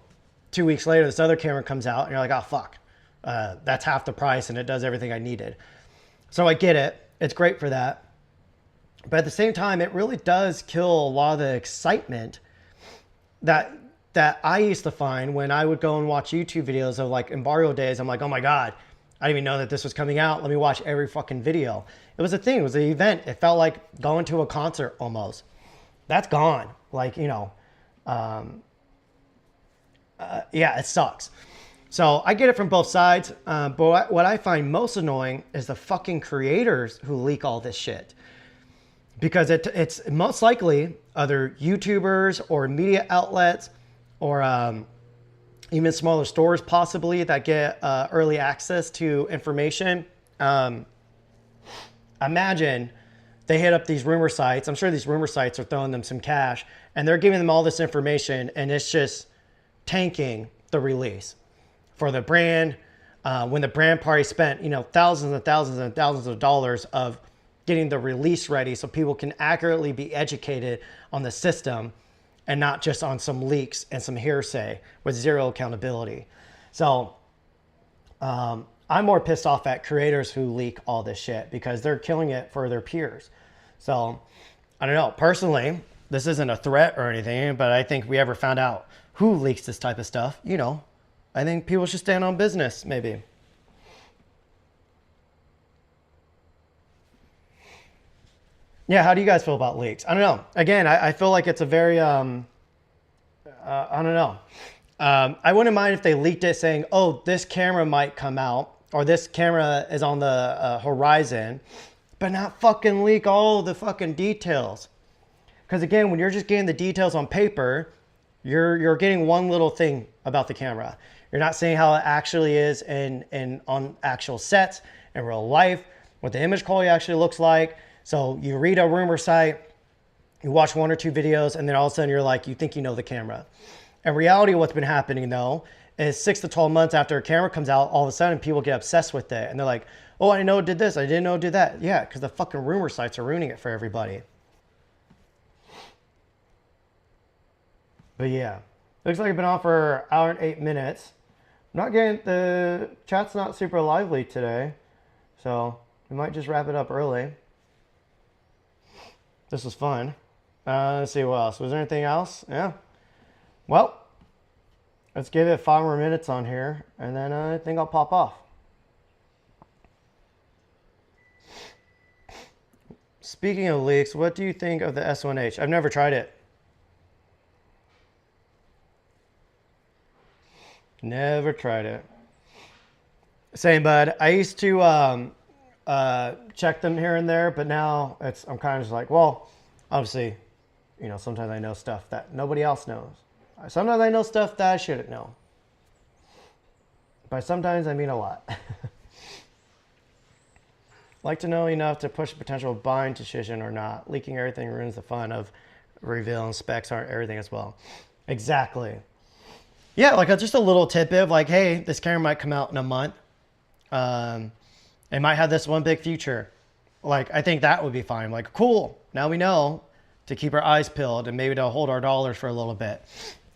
2 weeks later, this other camera comes out and you're like, oh, fuck, that's half the price and it does everything I needed. So I get it. It's great for that. But at the same time, it really does kill a lot of the excitement that I used to find when I would go and watch YouTube videos of like embargo days. I'm like, oh my God, I didn't even know that this was coming out. Let me watch every fucking video. It was a thing. It was an event. It felt like going to a concert almost. That's gone. Like, you know, yeah, it sucks. So I get it from both sides. But what I find most annoying is the fucking creators who leak all this shit. Because it's most likely other YouTubers or media outlets or even smaller stores possibly that get early access to information. Imagine they hit up these rumor sites. I'm sure these rumor sites are throwing them some cash and they're giving them all this information and it's just tanking the release for the brand. When the brand party spent, you know, thousands and thousands and thousands of dollars of getting the release ready so people can accurately be educated on the system and not just on some leaks and some hearsay with zero accountability. So I'm more pissed off at creators who leak all this shit because they're killing it for their peers. So I don't know, personally, this isn't a threat or anything, but I think if we ever found out who leaks this type of stuff, you know, I think people should stand on business maybe. Yeah, how do you guys feel about leaks? I don't know. Again, I feel like it's a very, I don't know. I wouldn't mind if they leaked it saying, oh, this camera might come out or this camera is on the horizon, but not fucking leak all the fucking details. Because again, when you're just getting the details on paper, you're getting one little thing about the camera. You're not seeing how it actually is in on actual sets in real life, what the image quality actually looks like. So you read a rumor site, you watch 1 or 2 videos, and then all of a sudden you're like, you think you know the camera. In reality, what's been happening though, is 6 to 12 months after a camera comes out, all of a sudden people get obsessed with it. And they're like, oh, I didn't know it did this. I didn't know it did that. Yeah, because the fucking rumor sites are ruining it for everybody. But yeah, looks like I've been on for an hour and 8 minutes. Not getting, the chat's not super lively today. So we might just wrap it up early. This was fun. Let's see what else. Was there anything else? Yeah. Well, let's give it 5 more minutes on here, and then I think I'll pop off. Speaking of leaks, what do you think of the S1H? I've never tried it. Never tried it. Same, bud. I used to check them here and there, but now I'm kind of just like, well, obviously, you know, sometimes I know stuff that nobody else knows. Sometimes I know stuff that I shouldn't know. By sometimes I mean a lot. Like to know enough to push a potential buying decision or not. Leaking everything ruins the fun of revealing specs aren't everything as well. Exactly. Yeah, like just a little tidbit of like, hey, this camera might come out in a month. It might have this one big feature. Like, I think that would be fine. Like, cool. Now we know to keep our eyes peeled and maybe to hold our dollars for a little bit.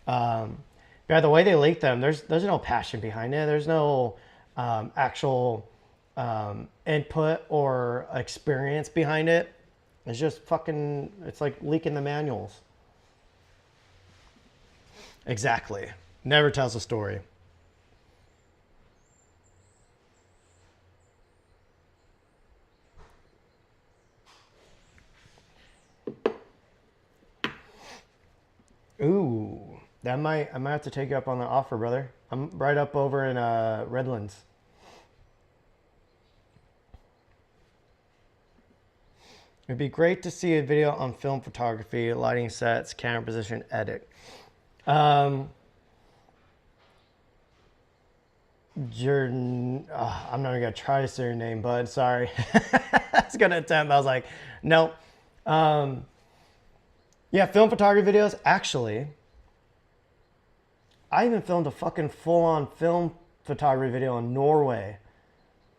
Yeah, the way they leak them, there's no passion behind it. There's no actual input or experience behind it. It's just fucking, it's like leaking the manuals. Exactly. Never tells a story. Ooh, I might have to take you up on the offer, brother. I'm right up over in Redlands. It'd be great to see a video on film photography, lighting sets, camera position, edit. Jordan, I'm not even gonna try to say your name, bud. Sorry. I was gonna attempt. I was like, no. Yeah, film photography videos. Actually, I even filmed a fucking full-on film photography video in Norway.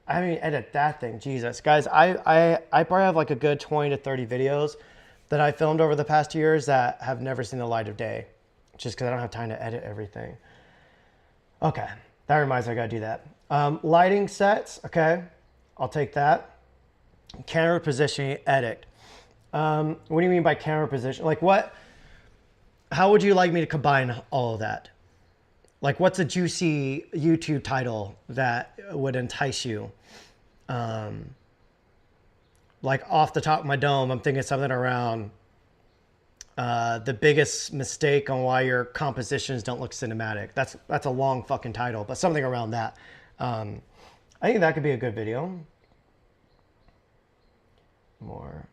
I haven't even edited that thing. Jesus, guys, I probably have like a good 20 to 30 videos that I filmed over the past 2 years that have never seen the light of day, just because I don't have time to edit everything. Okay, that reminds me, I gotta do that. Lighting sets, okay, I'll take that. Camera positioning, edit. What do you mean by camera position? Like what? How would you like me to combine all of that? Like what's a juicy YouTube title that would entice you? Like off the top of my dome, I'm thinking something around the biggest mistake on why your compositions don't look cinematic. That's a long fucking title, but something around that. I think that could be a good video. More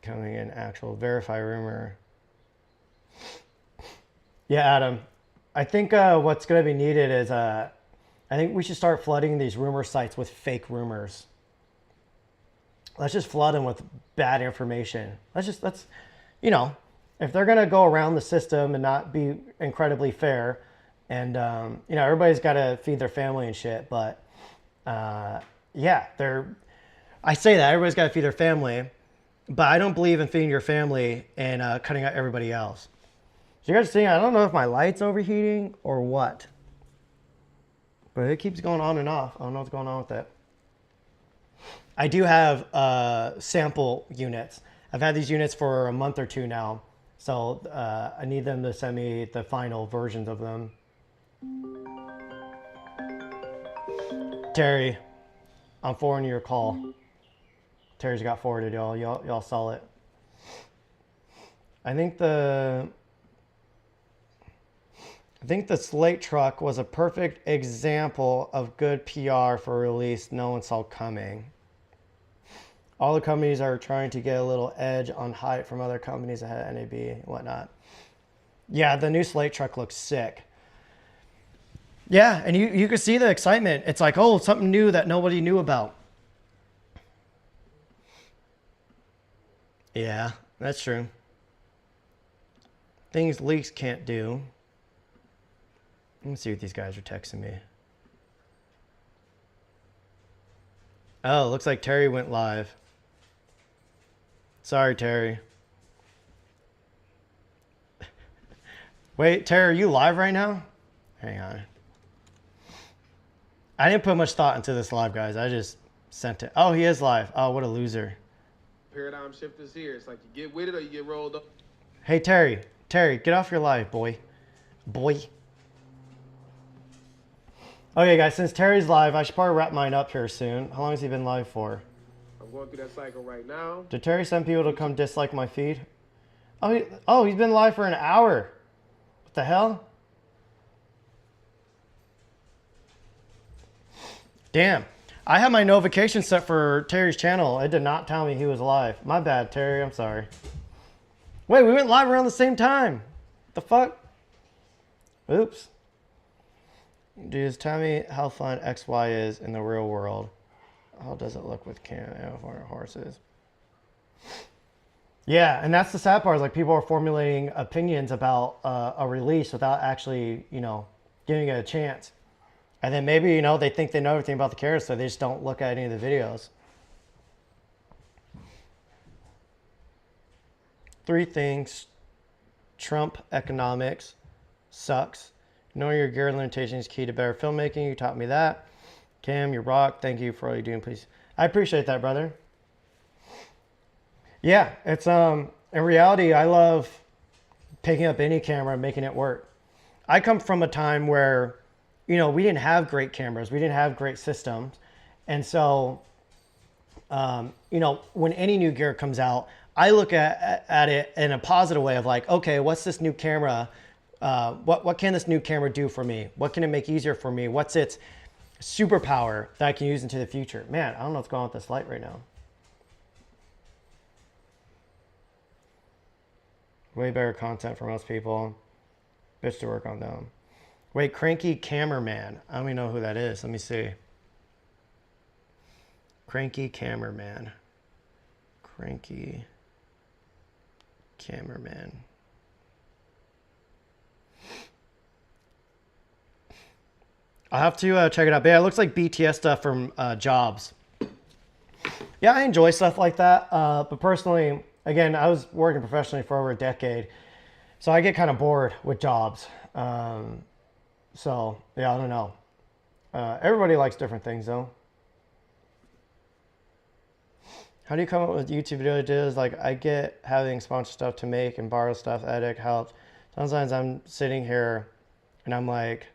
coming in, actual verify rumor. Yeah, Adam. I think what's going to be needed is I think we should start flooding these rumor sites with fake rumors. Let's just flood them with bad information. Let's, you know, if they're going to go around the system and not be incredibly fair, and, you know, everybody's got to feed their family and shit, but, yeah, I say that, everybody's got to feed their family, but I don't believe in feeding your family and cutting out everybody else. So you guys are seeing, I don't know if my light's overheating or what, but it keeps going on and off. I don't know what's going on with it. I do have sample units. I've had these units for a month or two now, so I need them to send me the final versions of them. Terry, I'm forwarding your call. Terry's got forwarded, y'all. Y'all saw it. I think the Slate truck was a perfect example of good PR for a release no one saw coming. All the companies are trying to get a little edge on hype from other companies ahead of NAB and whatnot. Yeah, the new Slate truck looks sick. Yeah, and you can see the excitement. It's like, oh, something new that nobody knew about. Yeah, that's true. Things leaks can't do. Let me see what these guys are texting me. Oh, looks like Terry went live. Sorry, Terry. Wait, Terry, are you live right now? Hang on. I didn't put much thought into this live, guys. I just sent it. Oh, he is live. Oh, what a loser. Paradigm shift is here. It's like you get with it or you get rolled up. Hey, Terry. Terry, get off your live, boy. Boy. Okay, guys, since Terry's live, I should probably wrap mine up here soon. How long has he been live for? I'm going through that cycle right now. Did Terry send people to come dislike my feed? Oh, he's been live for an hour. What the hell? Damn. I had my notification set for Terry's channel. It did not tell me he was live. My bad, Terry. I'm sorry. Wait, we went live around the same time. The fuck? Oops. Just tell me how fun XY is in the real world. How does it look with cam horses? Yeah, and that's the sad part. Is like people are formulating opinions about a release without actually, you know, giving it a chance. And then maybe, you know, they think they know everything about the character, so they just don't look at any of the videos. 3 things. Trump economics sucks. Knowing your gear limitations is key to better filmmaking. You taught me that. Cam, you rock. Thank you for all you doing, please. I appreciate that, brother. Yeah, it's in reality, I love picking up any camera and making it work. I come from a time where, you know, we didn't have great cameras. We didn't have great systems. And so, you know, when any new gear comes out, I look at it in a positive way of like, okay, what's this new camera? What can this new camera do for me? What can it make easier for me? What's its superpower that I can use into the future? Man, I don't know what's going on with this light right now. Way better content for most people. Bitch to work on them. Wait, Cranky Cameraman. I don't even know who that is. Let me see. Cranky Cameraman. Cranky Cameraman. I'll have to check it out. But yeah, it looks like BTS stuff from Jobs. Yeah, I enjoy stuff like that. But personally, again, I was working professionally for over a decade. So I get kind of bored with Jobs. So, yeah, I don't know. Everybody likes different things, though. How do you come up with YouTube video ideas? Like, I get having sponsored stuff to make and borrow stuff, edit, help. Sometimes I'm sitting here and I'm like,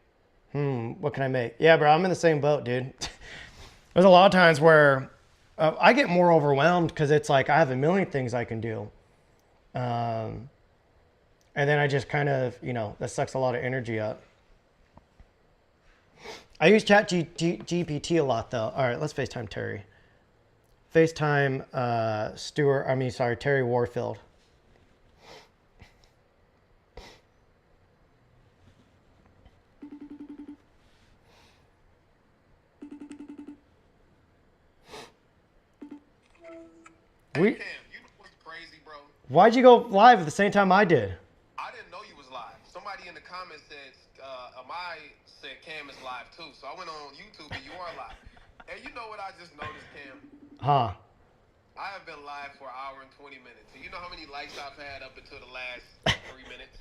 what can I make? Yeah, bro, I'm in the same boat, dude. There's a lot of times where I get more overwhelmed because it's like I have a million things I can do. And then I just kind of, you know, that sucks a lot of energy up. I use GPT a lot, though. All right, let's FaceTime Terry. FaceTime Terry Warfield. Hey, Cam, you know what's crazy, bro? Why'd you go live at the same time I did? I didn't know you was live. Somebody in the comments said, Amai said Cam is live too. So I went on YouTube and you are live. And you know what I just noticed, Cam? Huh. I have been live for an hour and 20 minutes. And you know how many likes I've had up until the last 3 minutes?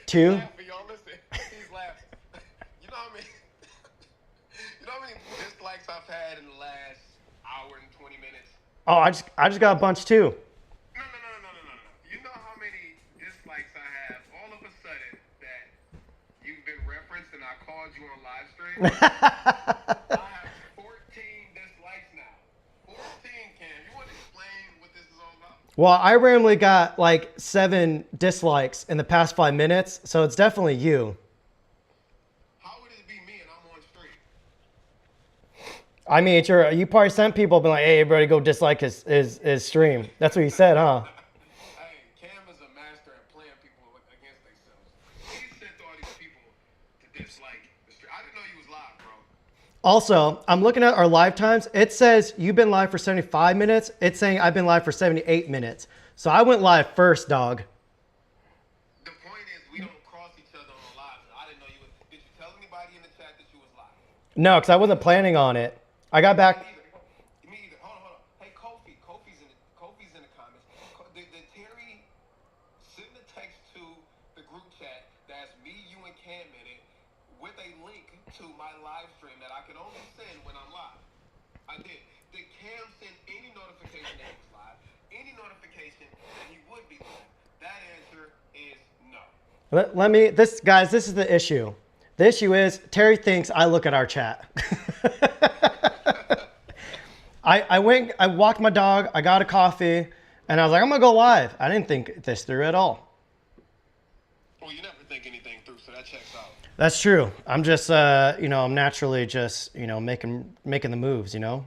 2? He's laughing, y'all listen. He's laughing. You know how many dislikes I've had in the last hour and 20 minutes? Oh, I just got a bunch too. No. You know how many dislikes I have all of a sudden that you've been referenced and I called you on live stream? I have 14 dislikes now. 14, Cam. You want to explain what this is all about? Well, I randomly got like 7 dislikes in the past 5 minutes, so it's definitely you. How would it be me and I'm on stream? I mean, you probably sent people being like, hey, everybody go dislike his stream. That's what you said, huh? Hey, Cam is a master at playing people against themselves. He sent all these people to dislike the stream. I didn't know you was live, bro. Also, I'm looking at our live times. It says you've been live for 75 minutes. It's saying I've been live for 78 minutes. So I went live first, dog. The point is we don't cross each other on live. I didn't know you was. Did you tell anybody in the chat that you was live? No, because I wasn't planning on it. I got back. Me either. Hold on. Hey, Kofi's in the comments. Did Terry send a text to the group chat that's me, you, and Cam in it with a link to my live stream that I can only send when I'm live? I did. Did Cam send any notification that he was live? Any notification that he would be live? That answer is no. Guys, this is the issue. The issue is Terry thinks I look at our chat. I walked my dog, I got a coffee, and I was like, I'm gonna go live. I didn't think this through at all. Well, you never think anything through, so that checks out. That's true. I'm just, I'm naturally just, making the moves, Yeah.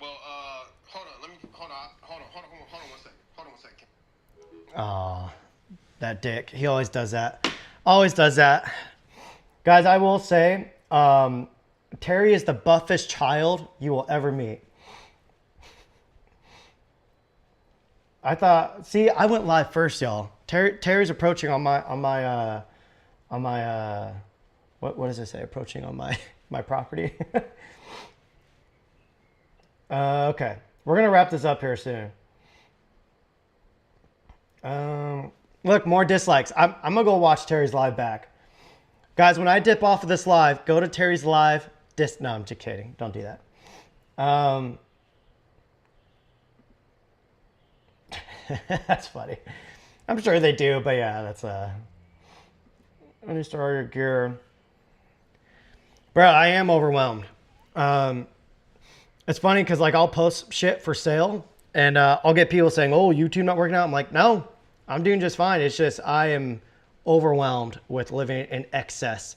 Well, hold on one second. Aw, that dick. He always does that. Always does that. Guys, I will say, Terry is the buffest child you will ever meet. I went live first, y'all. Terry's approaching on my what does it say? Approaching on my property. Okay, we're gonna wrap this up here soon. Look, more dislikes. I'm going to go watch Terry's live back. Guys, when I dip off of this live, go to Terry's live. No, I'm just kidding. Don't do that. That's funny. I'm sure they do, but yeah, that's when you start your gear. Bro, I am overwhelmed. It's funny because like I'll post shit for sale and I'll get people saying, oh, YouTube not working out. I'm like, no, I'm doing just fine. It's just I am overwhelmed with living in excess.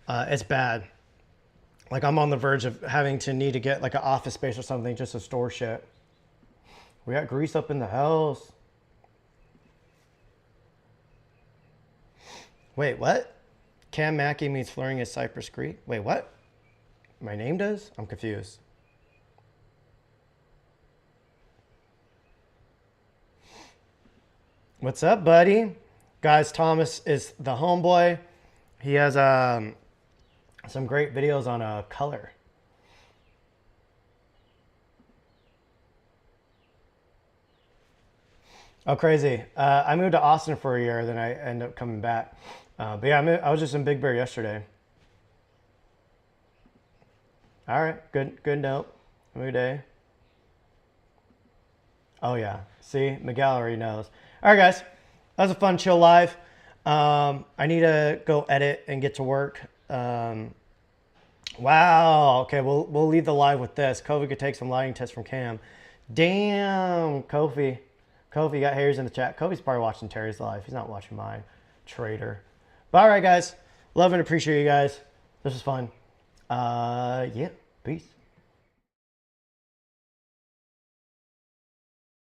It's bad. Like I'm on the verge of having to need to get like an office space or something just to store shit. We got grease up in the house. Wait, what? Cam Mackey means flirting at Cypress Creek? Wait, what? My name does? I'm confused. What's up, buddy? Guys, Thomas is the homeboy. He has some great videos on color. Oh, crazy. I moved to Austin for a year, then I ended up coming back. But yeah, I was just in Big Bear yesterday. All right, good note. New day. Oh yeah, see, Miguel already knows. All right, guys, that was a fun chill live. I need to go edit and get to work. Wow. Okay, we'll leave the live with this. Kofi could take some lighting tests from Cam. Damn, Kofi. Kofi got hairs in the chat. Kofi's probably watching Terry's live. He's not watching mine. Traitor. But all right, guys. Love and appreciate you guys. This was fun. Yeah. Peace.